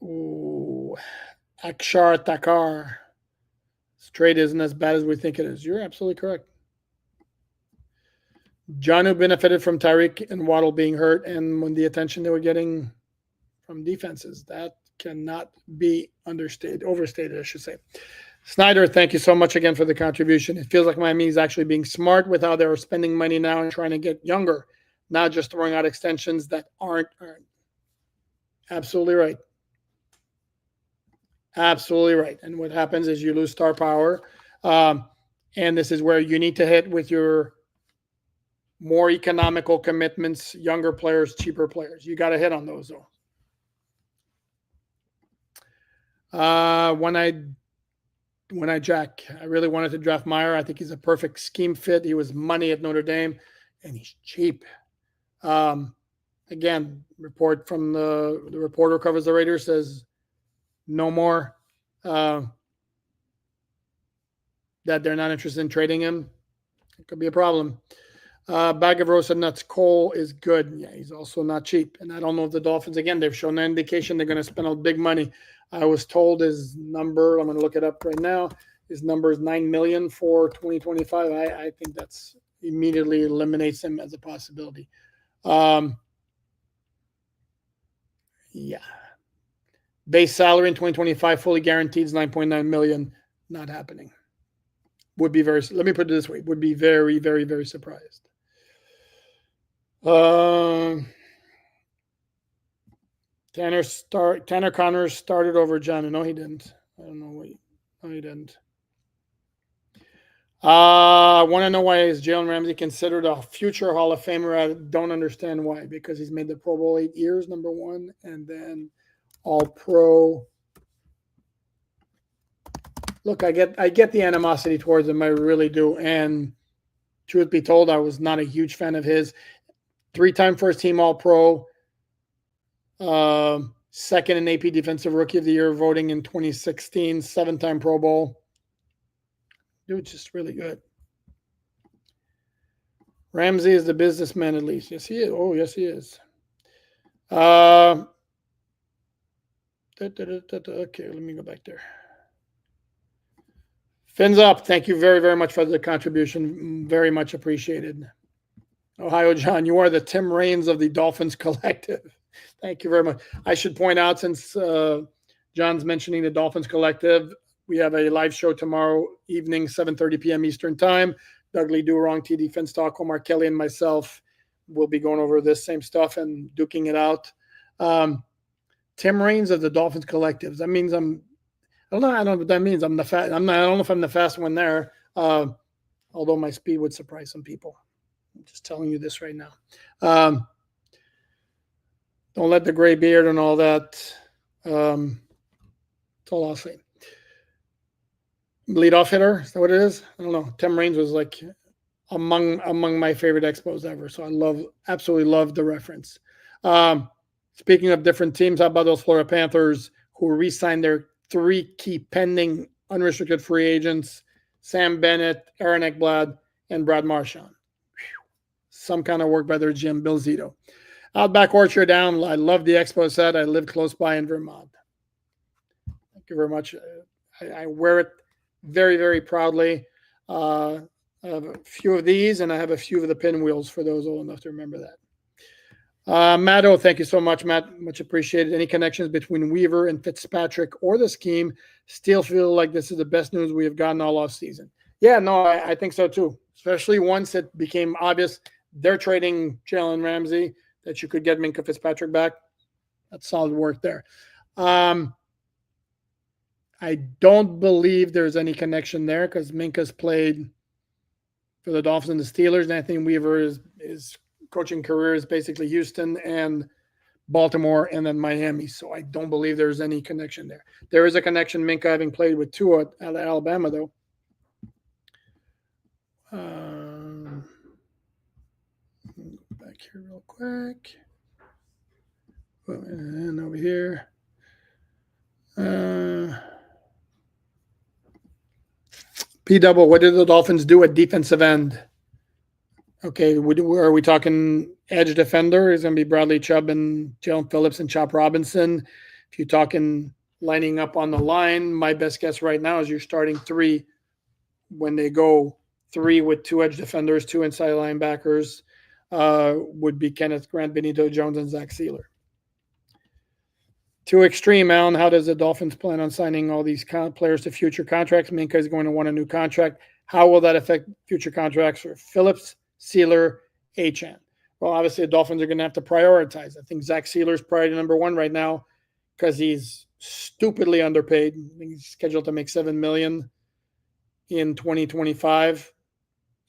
Ooh, Akshar Takar. This trade isn't as bad as we think it is. You're absolutely correct. Jonnu benefited from Tyreek and Waddle being hurt and when the attention they were getting from defenses. That cannot be overstated, I should say. Snyder, thank you so much again for the contribution. It feels like Miami is actually being smart with how they're spending money now and trying to get younger, not just throwing out extensions that aren't earned. Absolutely right. Absolutely right. And what happens is you lose star power. And this is where you need to hit with your more economical commitments, younger players, cheaper players. You got to hit on those, though. When I Jack, I really wanted to draft Meyer. I think he's a perfect scheme fit. He was money at Notre Dame, and he's cheap. Again, report from the reporter who covers the Raiders says no more. That they're not interested in trading him. It could be a problem. Bag of roasted nuts. Cole is good. Yeah, he's also not cheap. And I don't know if the Dolphins, again, they've shown no indication they're going to spend a big money. I was told his number, I'm going to look it up right now, his number is $9 million for 2025. I think that's immediately eliminates him as a possibility. Yeah. Base salary in 2025, fully guaranteed is $9.9 million. Not happening. Let me put it this way, would be very, very, very surprised. Tanner Connors started over Jonnu. No, he didn't. I don't know. No, he didn't. I want to know why is Jalen Ramsey considered a future Hall of Famer? I don't understand why. Because he's made the Pro Bowl 8 years, number one, and then All-Pro. Look, I get the animosity towards him. I really do. And truth be told, I was not a huge fan of his. 3-time first-team All-Pro. Second in AP Defensive Rookie of the Year voting in 2016. 7-time Pro Bowl. Dude's just really good. Ramsey is the businessman, at least. Yes, he is. Oh, yes, he is. Okay, let me go back there. Fins up. Thank you very, very much for the contribution. Very much appreciated. Ohio John, you are the Tim Raines of the Dolphins Collective. Thank you very much. I should point out, since John's mentioning the Dolphins Collective, we have a live show tomorrow evening, 7:30 p.m. Eastern Time. Doug Lee Durong, TD Fins Talk, Omar Kelly, and myself will be going over this same stuff and duking it out. Tim Raines of the Dolphins Collective. That means I don't know what that means. I don't know if I'm the fast one there. Although my speed would surprise some people. I'm just telling you this right now. Don't let the gray beard and all that. That's all I'll say. Leadoff hitter. Is that what it is? I don't know. Tim Raines was like among my favorite Expos ever. So I absolutely love the reference. Um, Speaking of different teams, how about those Florida Panthers who re-signed their three key pending unrestricted free agents: Sam Bennett, Aaron Ekblad, and Brad Marchand. Some kind of work by their GM, Bill Zito. Outback Orchard Down. I love the Expo set. I live close by in Vermont. Thank you very much. I wear it very, very proudly. I have a few of these, and I have a few of the pinwheels for those old enough to remember that. Matt O, thank you so much, Matt. Much appreciated. Any connections between Weaver and Fitzpatrick or the scheme? Still feel like this is the best news we have gotten all off season. Yeah, no, I think so too. Especially once it became obvious they're trading Jalen Ramsey, that you could get Minkah Fitzpatrick back. That's solid work there. I don't believe there's any connection there because Minkah's played for the Dolphins and the Steelers, and I think Weaver is coaching career is basically Houston and Baltimore and then Miami. So I don't believe there's any connection there. There is a connection, Minkah having played with Tua at Alabama, though. Back here real quick. And over here. P-double, what did the Dolphins do at defensive end? Okay, are we talking edge defender? Is going to be Bradley Chubb and Jalen Phillips and Chop Robinson. If you're talking lining up on the line, my best guess right now is you're starting three when they go three with two edge defenders, two inside linebackers, would be Kenneth Grant, Benito Jones, and Zach Sealer. Too extreme, Alan. How does the Dolphins plan on signing all these players to future contracts? Minkah is going to want a new contract. How will that affect future contracts for Phillips, Sealer, Achane? Well, obviously, the Dolphins are going to have to prioritize. I think Zach Sealer is priority number one right now because he's stupidly underpaid. I think he's scheduled to make $7 million in 2025.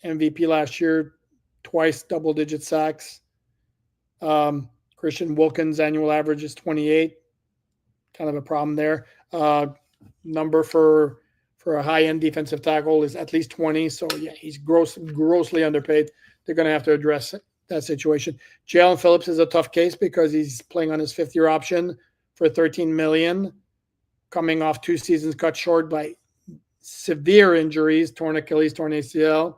MVP last year, twice double-digit sacks. Christian Wilkins' annual average is 28. Kind of a problem there. Number for a high-end defensive tackle is at least 20. So, yeah, he's grossly underpaid. They're going to have to address that situation. Jalen Phillips is a tough case because he's playing on his fifth-year option for $13 million, coming off 2 seasons cut short by severe injuries, torn Achilles, torn ACL.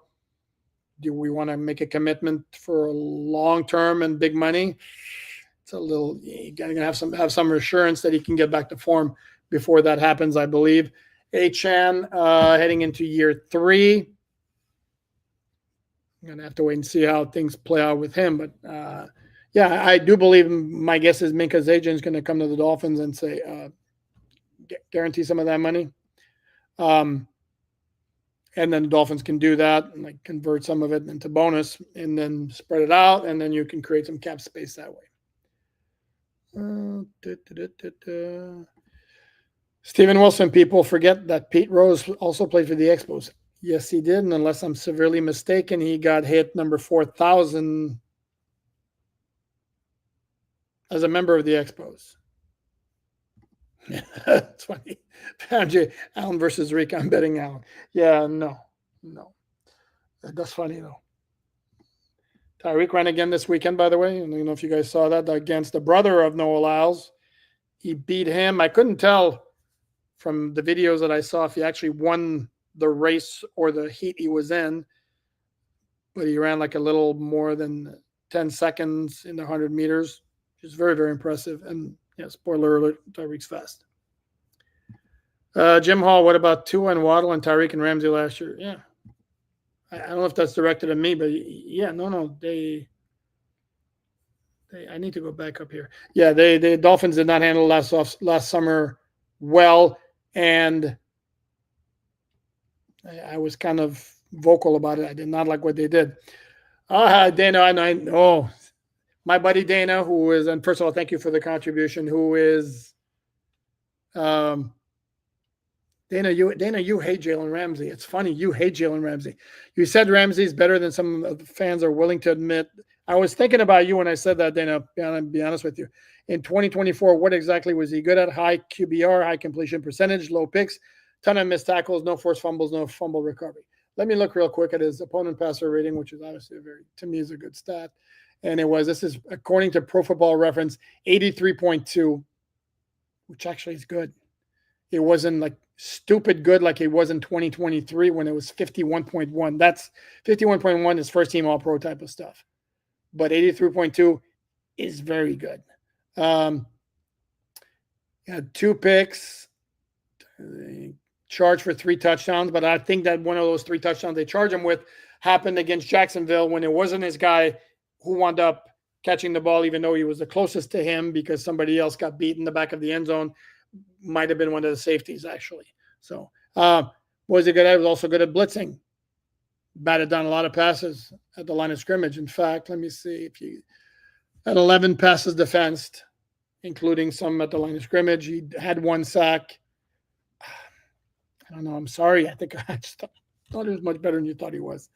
Do we want to make a commitment for long-term and big money? It's a little, you're going to have some assurance that he can get back to form before that happens, I believe. Achane heading into year 3. I'm going to have to wait and see how things play out with him. But, yeah, I do believe my guess is Minkah's agent is going to come to the Dolphins and say, guarantee some of that money. And then the Dolphins can do that and like convert some of it into bonus and then spread it out. And then you can create some cap space that way. Steven Wilson, people forget that Pete Rose also played for the Expos. Yes, he did. And unless I'm severely mistaken, he got hit number 4,000 as a member of the Expos. It's funny. Allen versus Rick. I'm betting Allen. Yeah, no. That's funny, though. Tyreek ran again this weekend, by the way. I don't know if you guys saw that, against the brother of Noah Lyles. He beat him. I couldn't tell from the videos that I saw if he actually won the race or the heat he was in, but he ran like a little more than 10 seconds in the 100 meters, which is very, very impressive. And, yeah, spoiler alert, Tyreek's fast. Jim Hall, what about Tua and Waddle and Tyreek and Ramsey last year? Yeah. I don't know if that's directed at me, but yeah, no, they I need to go back up here. Yeah, the Dolphins did not handle last summer well, and I was kind of vocal about it. I did not like what they did. Dana, I know my buddy Dana, who is, and first of all, thank you for the contribution. Who is, Dana, you hate Jalen Ramsey. It's funny, you hate Jalen Ramsey. You said Ramsey's better than some of the fans are willing to admit. I was thinking about you when I said that, Dana, I'll be honest with you. In 2024, what exactly was he good at? High QBR, high completion percentage, low picks, ton of missed tackles, no forced fumbles, no fumble recovery. Let me look real quick at his opponent passer rating, which is obviously to me is a good stat. And this is according to Pro Football Reference, 83.2, which actually is good. It wasn't like stupid good like it was in 2023 when it was 51.1. That's 51.1 is first team all pro type of stuff. But 83.2 is very good. Had 2 picks, charged for 3 touchdowns, but I think that one of those 3 touchdowns they charged him with happened against Jacksonville when it wasn't his guy who wound up catching the ball, even though he was the closest to him because somebody else got beat in the back of the end zone. Might have been one of the safeties, actually. So, was he good at? He was also good at blitzing. Batted down a lot of passes at the line of scrimmage. In fact, let me see if he had 11 passes defensed, including some at the line of scrimmage. He had 1 sack. I don't know. I'm sorry. I think I just thought he was much better than you thought he was.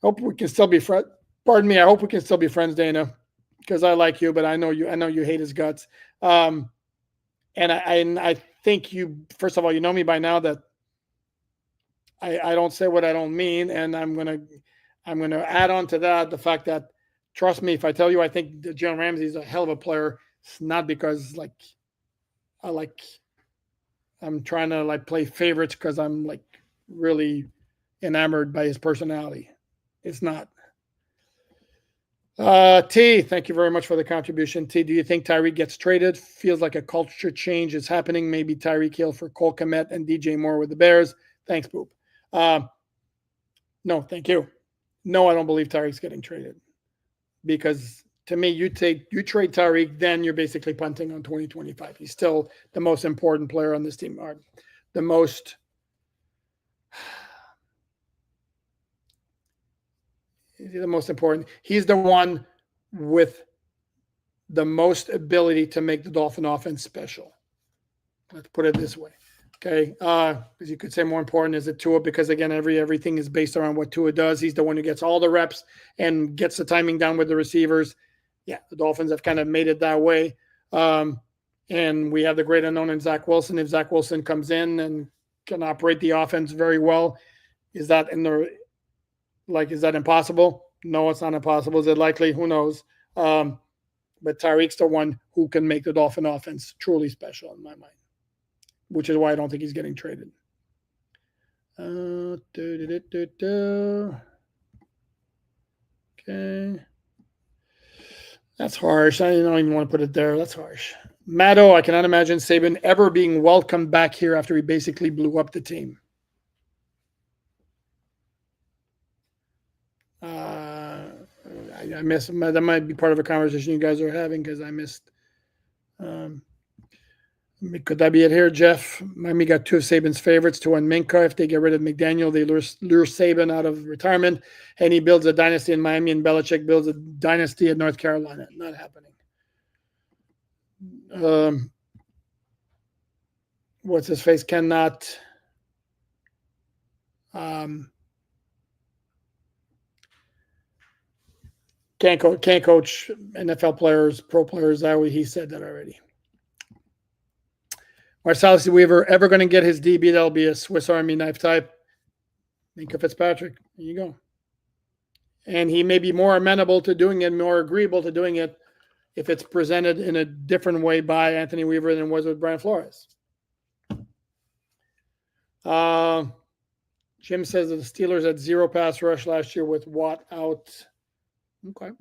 Hope we can still be friends. Pardon me. I hope we can still be friends, Dana, because I like you, but I know you hate his guts. And I think you, first of all, you know me by now that I don't say what I don't mean, and I'm gonna add on to that the fact that, trust me, if I tell you I think that Jalen Ramsey is a hell of a player, it's not because I'm trying to play favorites because I'm really enamored by his personality. It's not. T, thank you very much for the contribution. T, do you think Tyreek gets traded? Feels like a culture change is happening. Maybe Tyreek Hill for Cole Kmet and DJ Moore with the Bears. Thanks, Boop. No, thank you. No, I don't believe Tyreek's getting traded because to me, you trade Tyreek, then you're basically punting on 2025. He's still the most important player on this team, or the most. The most important. He's the one with the most ability to make the Dolphin offense special. Let's put it this way. Okay. Because you could say more important is it Tua, because again, everything is based around what Tua does. He's the one who gets all the reps and gets the timing down with the receivers. Yeah, the Dolphins have kind of made it that way. And we have the great unknown in Zach Wilson. If Zach Wilson comes in and can operate the offense very well, is that impossible? No, it's not impossible. Is it likely? Who knows? But Tyreek's the one who can make the Dolphin offense truly special in my mind, which is why I don't think he's getting traded. Okay. That's harsh. I don't even want to put it there. That's harsh. Matto, I cannot imagine Saban ever being welcomed back here after he basically blew up the team. I missed that. Might be part of a conversation you guys are having because I missed. Could that be it here, Jeff? Miami got 2 of Saban's favorites, 2 on Minkah. If they get rid of McDaniel, they lure Saban out of retirement, and he builds a dynasty in Miami, and Belichick builds a dynasty at North Carolina. Not happening. What's his face? Cannot. Can't coach NFL players, pro players that way. He said that already. Marcellus Weaver ever going to get his DB? That'll be a Swiss Army knife type. Minkah Fitzpatrick. There you go. And he may be more amenable to doing it, more agreeable to doing it if it's presented in a different way by Anthony Weaver than was with Brian Flores. Jim says that the Steelers had 0 pass rush last year with Watt out. Okay.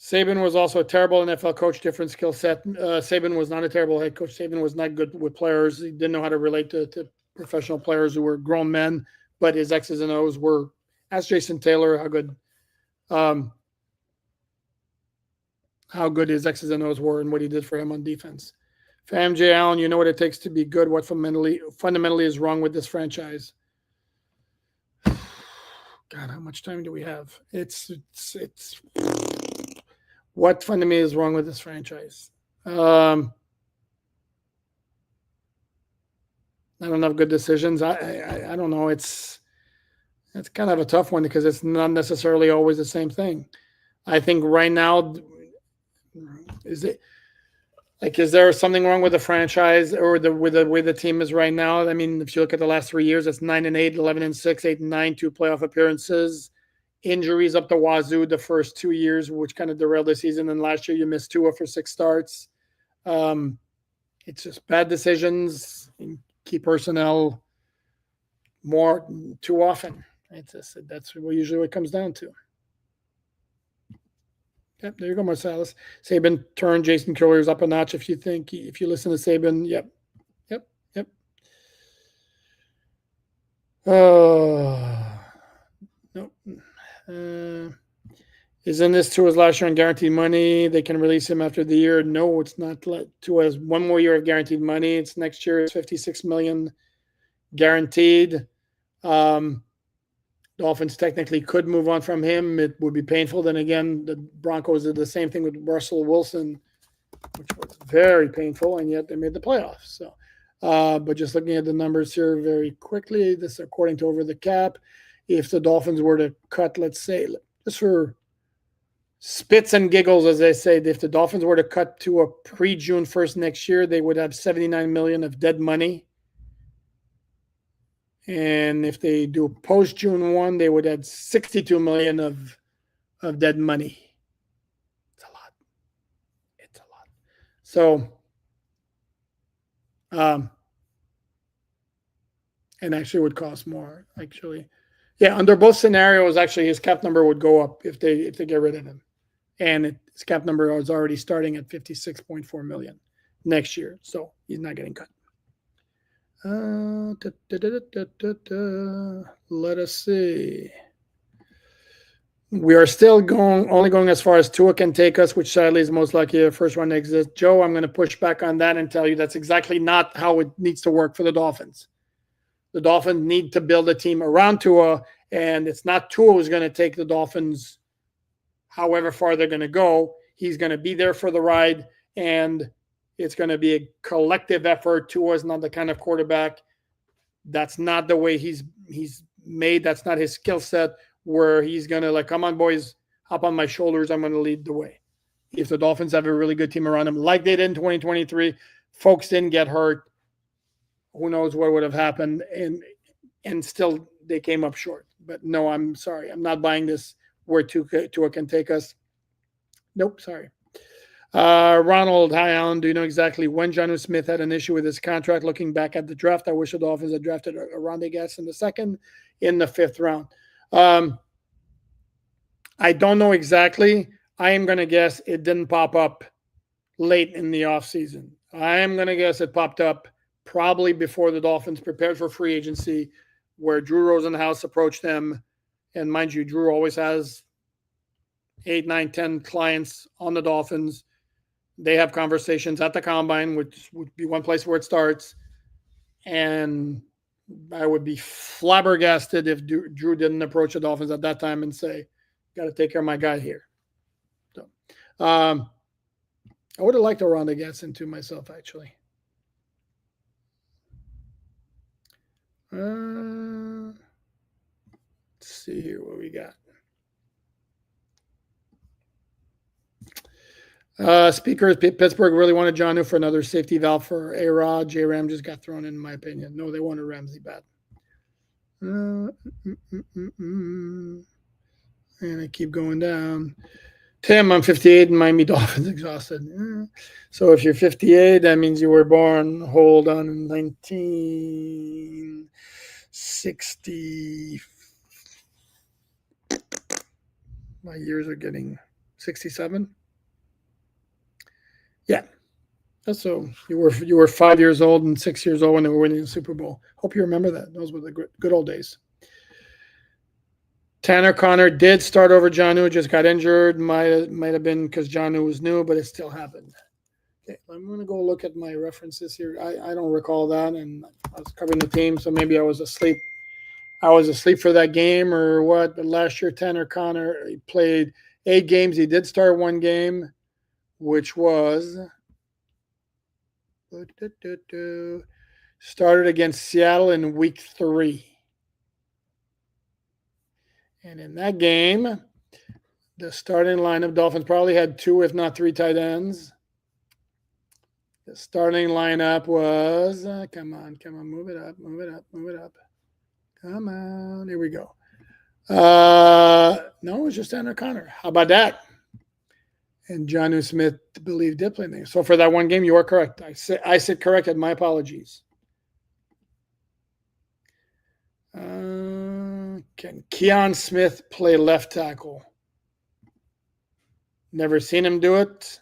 Saban was also a terrible NFL coach, different skill set. Saban was not a terrible head coach. Saban was not good with players. He didn't know how to relate to professional players who were grown men, but his X's and O's were, ask Jason Taylor how good his X's and O's were and what he did for him on defense. For MJ Allen, you know what it takes to be good. What fundamentally is wrong with this franchise? God, how much time do we have? It's what fundamentally is wrong with this franchise? Not enough good decisions. I don't know. It's kind of a tough one because it's not necessarily always the same thing. I think right now, Like, is there something wrong with the franchise or with the way the team is right now? I mean, if you look at the last 3 years, it's 9-8, 11-6, 8-9, 2 playoff appearances. Injuries up the wazoo the first 2 years, which kind of derailed the season. And last year you missed Tua for 6 starts. It's just bad decisions, key personnel more too often. It's just, that's usually what it comes down to. Yep, there you go, Marcellus. Saban turned Jason Killiers up a notch. If you listen to Saban, yep. Nope. Isn't this Tua's last year on guaranteed money? They can release him after the year. No, it's not. Tua has one more year of guaranteed money. It's next year. It's $56 million guaranteed. Dolphins technically could move on from him. It would be painful. Then again, the Broncos did the same thing with Russell Wilson, which was very painful, and yet they made the playoffs. So, but just looking at the numbers here very quickly, this according to Over the Cap, if the Dolphins were to cut, let's say, just for spits and giggles, as they say, if the Dolphins were to cut to a pre-June 1st next year, they would have $79 million of dead money. And if they do post-June 1, they would have $62 million of dead money. It's a lot. It's a lot. So, and actually would cost more, actually. Yeah, under both scenarios, actually, his cap number would go up if they get rid of him. And his cap number is already starting at $56.4 million next year. So he's not getting cut. Let us see. We are still only going as far as Tua can take us, which sadly is most likely a first round exit. Joe, I'm going to push back on that and tell you that's exactly not how it needs to work for the Dolphins. The Dolphins need to build a team around Tua, and it's not Tua who's going to take the Dolphins however far they're going to go. He's going to be there for the ride, and it's going to be a collective effort. Tua is not the kind of quarterback. That's not the way he's made. That's not his skill set where he's going to come on, boys, hop on my shoulders. I'm going to lead the way. If the Dolphins have a really good team around them, like they did in 2023, folks didn't get hurt. Who knows what would have happened, and still they came up short. But no, I'm sorry. I'm not buying this where Tua can take us. Nope, sorry. Ronald, hi, Alan. Do you know exactly when Jonnu Smith had an issue with his contract? Looking back at the draft, I wish the Dolphins had drafted Ronde Gas in the 2nd, in the 5th round. I don't know exactly. I am going to guess it didn't pop up late in the offseason. I am going to guess it popped up probably before the Dolphins prepared for free agency, where Drew Rosenhaus approached them. And mind you, Drew always has 8, 9, 10 clients on the Dolphins. They have conversations at the combine, which would be one place where it starts. And I would be flabbergasted if Drew didn't approach the Dolphins at that time and say, got to take care of my guy here. So, I would have liked a Ronde Gas into myself, actually. Let's see here what we got. Speakers, Pittsburgh really wanted Jonnu for another safety valve for A-Rod. J-Ram just got thrown in my opinion. No, they wanted Ramsey bad. And I keep going down. Tim, I'm 58 and Miami Dolphins exhausted. So if you're 58, that means you were born, hold on, in 1960. My years are getting 67. Yeah. So you were 5 years old and 6 years old when they were winning the Super Bowl. Hope you remember that. Those were the good old days. Tanner Connor did start over Jonnu, just got injured. Might have been because Jonnu was new, but it still happened. Okay, I'm going to go look at my references here. I don't recall that, and I was covering the team, so maybe I was asleep. I was asleep for that game or what. But last year, Tanner Connor, he played 8 games. He did start 1 game, which was started against Seattle in week 3. And in that game, the starting lineup, Dolphins probably had 2, if not 3 tight ends. The starting lineup was, come on, move it up. Come on, here we go. No, it was just Andrew Connor. How about that? And Jonnu Smith, believe, did play in there. So for that one game, you are correct. I said corrected. My apologies. Can Keon Smith play left tackle? Never seen him do it.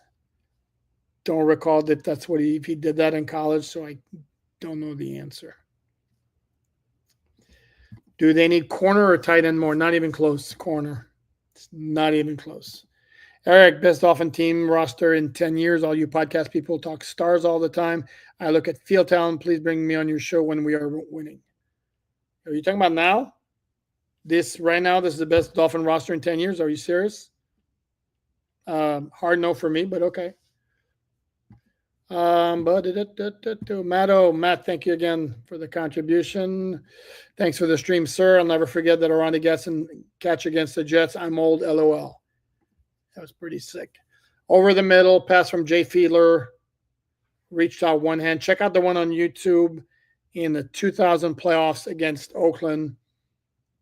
Don't recall that that's what he did that in college, so I don't know the answer. Do they need corner or tight end more? Not even close. Corner. It's not even close. Eric, best Dolphin team roster in 10 years. All you podcast people talk stars all the time. I look at field talent. Please bring me on your show when we are winning. Are you talking about now? This is the best Dolphin roster in 10 years. Are you serious? Hard no for me, but okay. Matt, thank you again for the contribution. Thanks for the stream, sir. I'll never forget that Aranda Getson catch against the Jets. I'm old, LOL. That was pretty sick. Over the middle, pass from Jay Fiedler. Reached out one hand. Check out the one on YouTube in the 2000 playoffs against Oakland.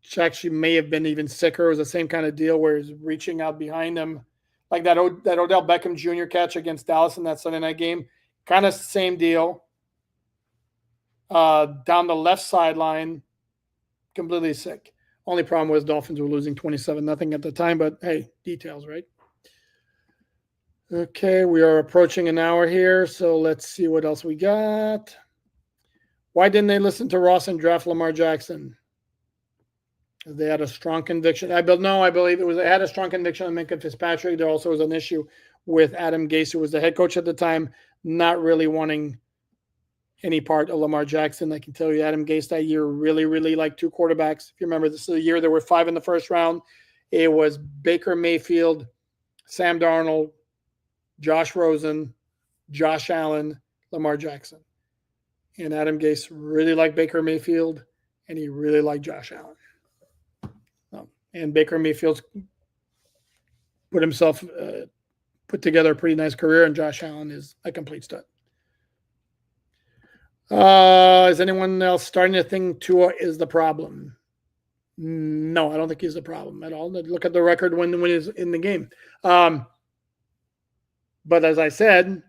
Which actually may have been even sicker. It was the same kind of deal where he's reaching out behind him. Like that Odell Beckham Jr. catch against Dallas in that Sunday night game. Kind of same deal. Down the left sideline. Completely sick. Only problem was Dolphins were losing 27-0 at the time, but hey, details, right? Okay, we are approaching an hour here, so let's see what else we got. Why didn't they listen to Ross and draft Lamar Jackson? They had a strong conviction. I believe it was they had a strong conviction on Minkah Fitzpatrick. There also was an issue with Adam Gase, who was the head coach at the time, not really wanting any part of Lamar Jackson. I can tell you Adam Gase that year really, really liked two quarterbacks. If you remember, this is the year there were 5 in the first round. It was Baker Mayfield, Sam Darnold, Josh Rosen, Josh Allen, Lamar Jackson. And Adam Gase really liked Baker Mayfield, and he really liked Josh Allen. And Baker Mayfield's put together a pretty nice career, and Josh Allen is a complete stud. Is anyone else starting to think Tua is the problem? No, I don't think he's the problem at all. Look at the record when he's in the game. But as I said,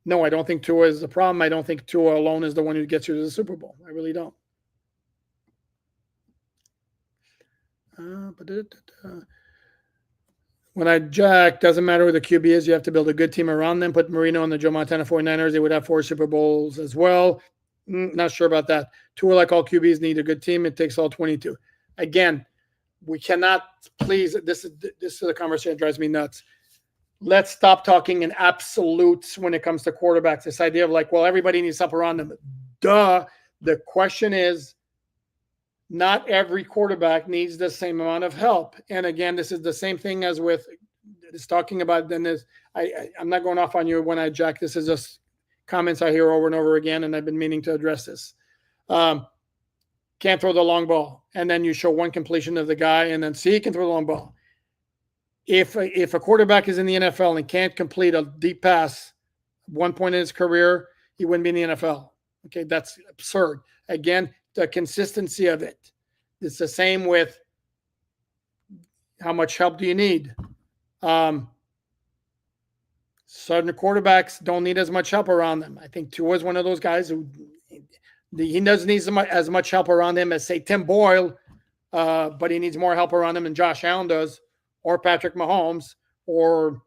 no, I don't think Tua is the problem. I don't think Tua alone is the one who gets you to the Super Bowl. I really don't. When Jack, doesn't matter who the QB is, you have to build a good team around them. Put Marino on the Joe Montana 49ers. They would have 4 Super Bowls as well. Not sure about that. Tua, like all QBs, need a good team. It takes all 22. Again, we cannot please. This is the conversation that drives me nuts. Let's stop talking in absolutes when it comes to quarterbacks. This idea of like, well, everybody needs help around them. Duh. The question is, not every quarterback needs the same amount of help. And again, this is the same thing as with it's talking about. Then this, I'm not going off on you when Jack. This is just comments I hear over and over again, and I've been meaning to address this. Can't throw the long ball, and then you show one completion of the guy, and then see he can throw the long ball. If a quarterback is in the NFL and can't complete a deep pass, one point in his career, he wouldn't be in the NFL. Okay, that's absurd. Again, the consistency of it. It's the same with how much help do you need. Certain quarterbacks don't need as much help around them. I think Tua is one of those guys who he doesn't need as much help around him as, say, Tim Boyle, but he needs more help around him than Josh Allen does, or Patrick Mahomes, or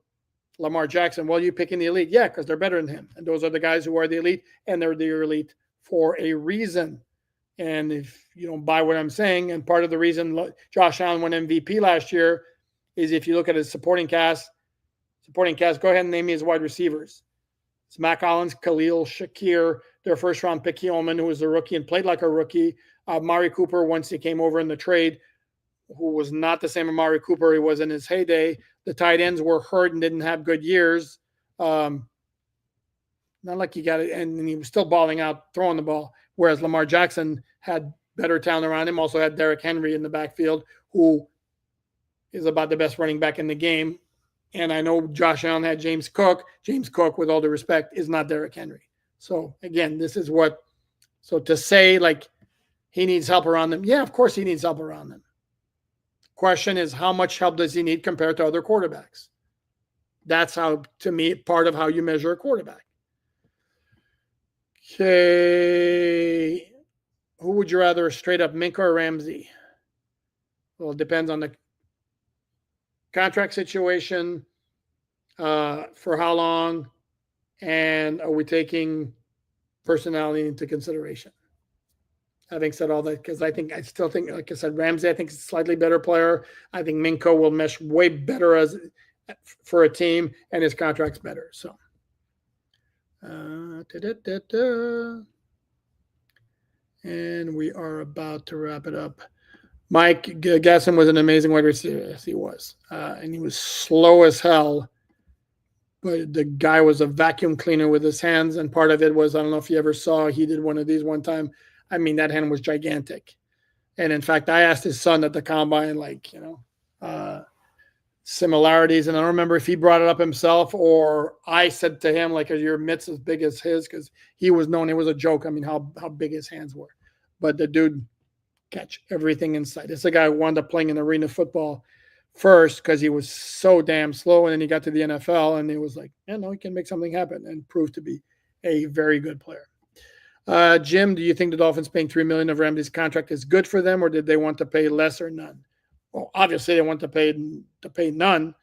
Lamar Jackson. Well, you picking the elite? Yeah, because they're better than him. And those are the guys who are the elite, and they're the elite for a reason. And if you don't buy what I'm saying, and part of the reason Josh Allen won MVP last year is if you look at his supporting cast, go ahead and name me his wide receivers. It's Mac Hollins, Khalil Shakir, their first-round pick, Keelman, who was a rookie and played like a rookie. Amari Cooper, once he came over in the trade, who was not the same Amari Cooper he was in his heyday. The tight ends were hurt and didn't have good years. Not like he got it, and he was still balling out, throwing the ball, whereas Lamar Jackson had better talent around him, also had Derrick Henry in the backfield, who is about the best running back in the game, And I know Josh Allen had James Cook. James Cook, with all due respect, is not Derrick Henry. So again, this is what. So to say like he needs help around them, yeah, of course he needs help around them. Question is, how much help does he need compared to other quarterbacks? That's how, to me, part of how you measure a quarterback. Okay. Who would you rather, straight up, Minkah or Ramsey? Well, it depends on the contract situation, for how long, and are we taking personality into consideration? Having said all that, because I still think, like I said, Ramsey, I think is a slightly better player. I think Minkah will mesh way better as for a team, and his contract's better. So, and we are about to wrap it up. Mike Gesson was an amazing wide receiver. Yes, he was, and he was slow as hell. But the guy was a vacuum cleaner with his hands, and part of it was, I don't know if you ever saw, he did one of these one time. I mean, that hand was gigantic. And in fact, I asked his son at the combine, like, similarities. And I don't remember if he brought it up himself or I said to him, like, are your mitts as big as his? Because he was known, it was a joke. I mean, how big his hands were. But the dude catch everything in sight. This is a guy who wound up playing in arena football first because he was so damn slow. And then he got to the NFL and it was like, yeah, no, he can make something happen, and proved to be a very good player. Jim, do you think the Dolphins paying $3 million of Ramsey's contract is good for them, or did they want to pay less or none? Well, obviously they want to pay none.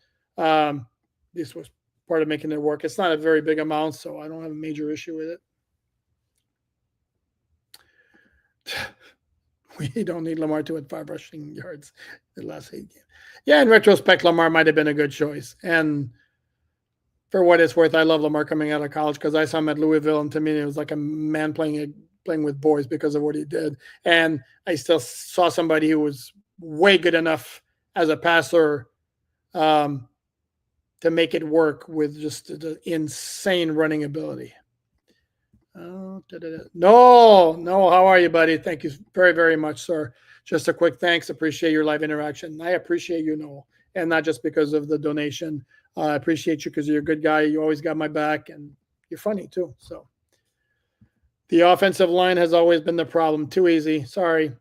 This was part of making it work. It's not a very big amount, so I don't have a major issue with it. We don't need Lamar to hit 5 rushing yards the last 8 games. Yeah, in retrospect, Lamar might have been a good choice. And for what it's worth, I love Lamar coming out of college because I saw him at Louisville, and to me, it was like a man playing with boys because of what he did. And I still saw somebody who was way good enough as a passer to make it work with just the insane running ability. No, how are you, buddy? Thank you very, very much, sir. Just a quick thanks. Appreciate your live interaction. I appreciate you, Noel, and not just because of the donation. I appreciate you because you're a good guy. You always got my back, and you're funny too. So the offensive line has always been the problem. Too easy. Sorry.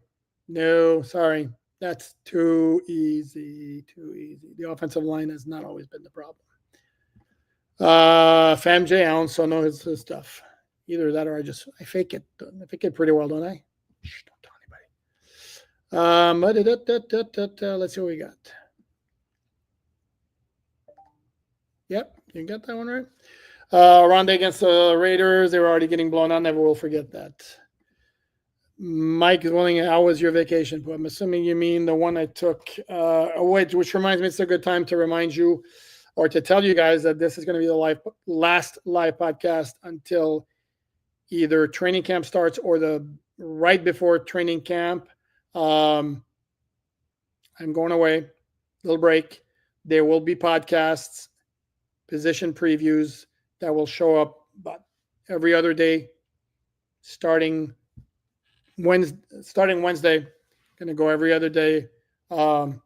No, sorry. That's too easy. Too easy. The offensive line has not always been the problem. Fam J, I don't know his stuff. Either that or I fake it. I fake it pretty well, don't I? Shh, don't tell anybody. Let's see what we got. Yep, you got that one right. Rondé against the Raiders. They were already getting blown out. Never will forget that. Mike is wondering, how was your vacation? I'm assuming you mean the one I took away, which reminds me, it's a good time to remind you or to tell you guys that this is going to be the last live podcast until either training camp starts or the right before training camp. I'm going away, little break. There will be podcasts, position previews that will show up about every other day, starting Wednesday. Going to go every other day. Dante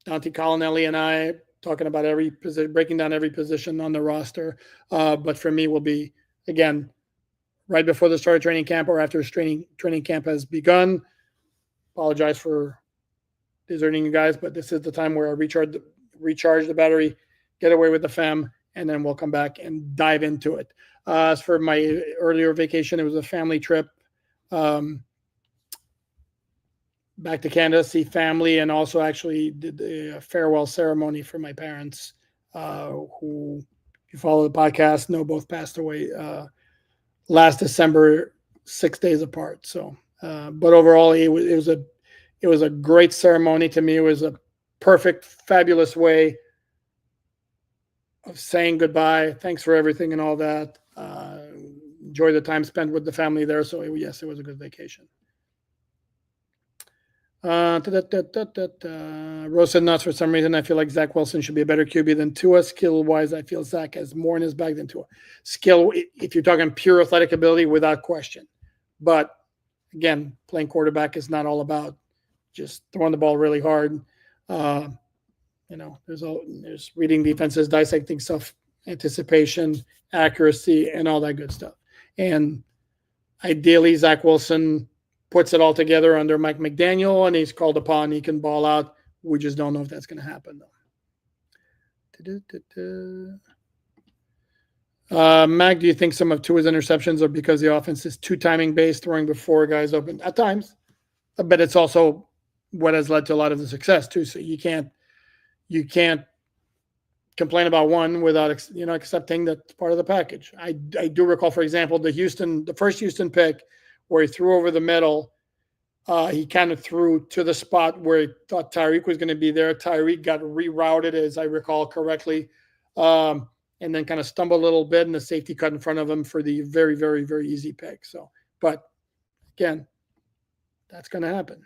Collinelli and I talking about every position, breaking down every position on the roster. But for me, will be again right before the start of training camp or after training camp has begun. Apologize for deserting you guys, but this is the time where I recharge the battery, get away with the fam, and then we'll come back and dive into it. As for my earlier vacation, it was a family trip back to Canada, see family, and also actually did a farewell ceremony for my parents, who, if you follow the podcast, know both passed away last December, 6 days apart. So, but overall, it was a great ceremony to me. It was a perfect, fabulous way of saying goodbye. Thanks for everything and all that. Enjoy the time spent with the family there. So yes, it was a good vacation. Rose said nuts. For some reason, I feel like Zach Wilson should be a better QB than Tua. Skill-wise, I feel Zach has more in his bag than Tua. Skill, if you're talking pure athletic ability, without question. But again, playing quarterback is not all about just throwing the ball really hard. there's reading defenses, dissecting stuff, anticipation, accuracy, and all that good stuff. And ideally, Zach Wilson puts it all together under Mike McDaniel, and he's called upon. He can ball out. We just don't know if that's going to happen, though. Mac, do you think some of Tua's interceptions are because the offense is too timing based, throwing before guys open? At times, but it's also what has led to a lot of the success too. So you can't complain about one without accepting that's part of the package. I do recall, for example, the first Houston pick where he threw over the middle. He kind of threw to the spot where he thought Tyreek was going to be there. Tyreek got rerouted, as I recall correctly, and then kind of stumbled a little bit, and the safety cut in front of him for the very, very, very easy pick. So, but again, that's going to happen.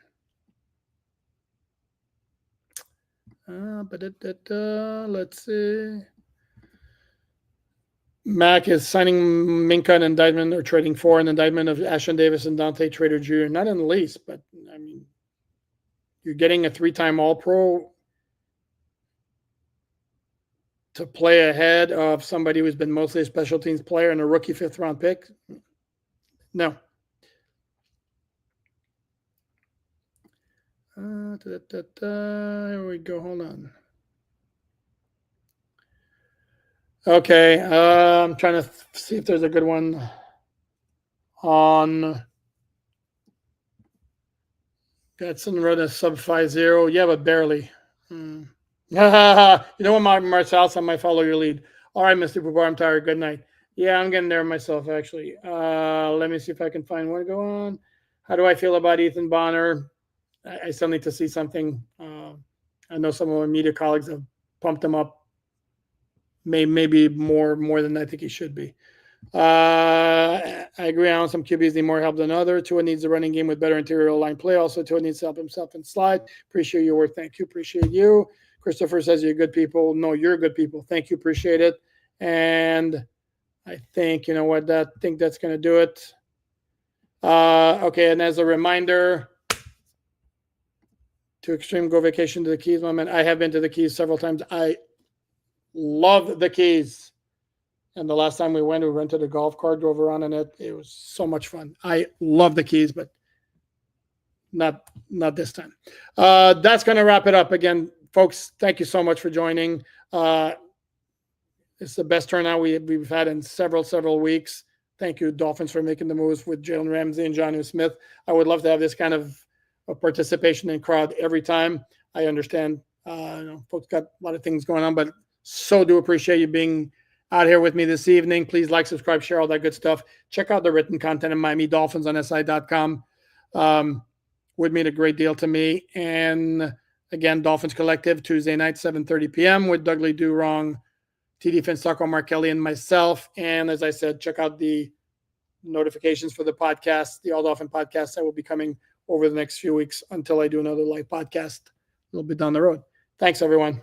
Let's see. Mac is signing Minkah an indictment or trading for an indictment of Ashton Davis and Dante Trader Jr. Not in the least, but I mean, you're getting a 3-time All-Pro to play ahead of somebody who's been mostly a special teams player and a rookie 5th-round pick. No. Here we go. Hold on. Okay. I'm trying to see if there's a good one on Getson wrote a sub 5-0. Yeah, but barely. You know what, Marcel, I might follow your lead. All right, Mr. Pooper, I'm tired. Good night. Yeah, I'm getting there myself, actually. Let me see if I can find one to go on. How do I feel about Ethan Bonner? I still need to see something. I know some of my media colleagues have pumped him up, maybe more than I think he should be. I agree on some QBs need more help than others. Tua needs a running game with better interior line play. Also, Tua needs to help himself and slide. Appreciate your work. Thank you. Appreciate you. Christopher says you're good people. No, you're good people. Thank you. Appreciate it. And I think, I think that's going to do it. Okay, and as a reminder, to Extreme Go Vacation to the Keys, my man. I have been to the Keys several times. I love the Keys. And the last time we went, we rented a golf cart, drove around in it. It was so much fun. I love the Keys, but not this time. That's going to wrap it up. Again, folks, thank you so much for joining. It's the best turnout we've had in several weeks. Thank you, Dolphins, for making the moves with Jalen Ramsey and Jonnu Smith. I would love to have this kind of participation in crowd every time. I understand folks got a lot of things going on, but so do appreciate you being out here with me this evening. Please like, subscribe, share, all that good stuff. Check out the written content of Miami Dolphins on SI.com. Would mean a great deal to me. And again, Dolphins Collective, Tuesday night, 7:30 p.m. with Doug Lee Durong, TD Finstock, Mark Kelly, and myself. And as I said, check out the notifications for the podcast, the All Dolphin podcast that will be coming over the next few weeks until I do another live podcast a little bit down the road. Thanks, everyone.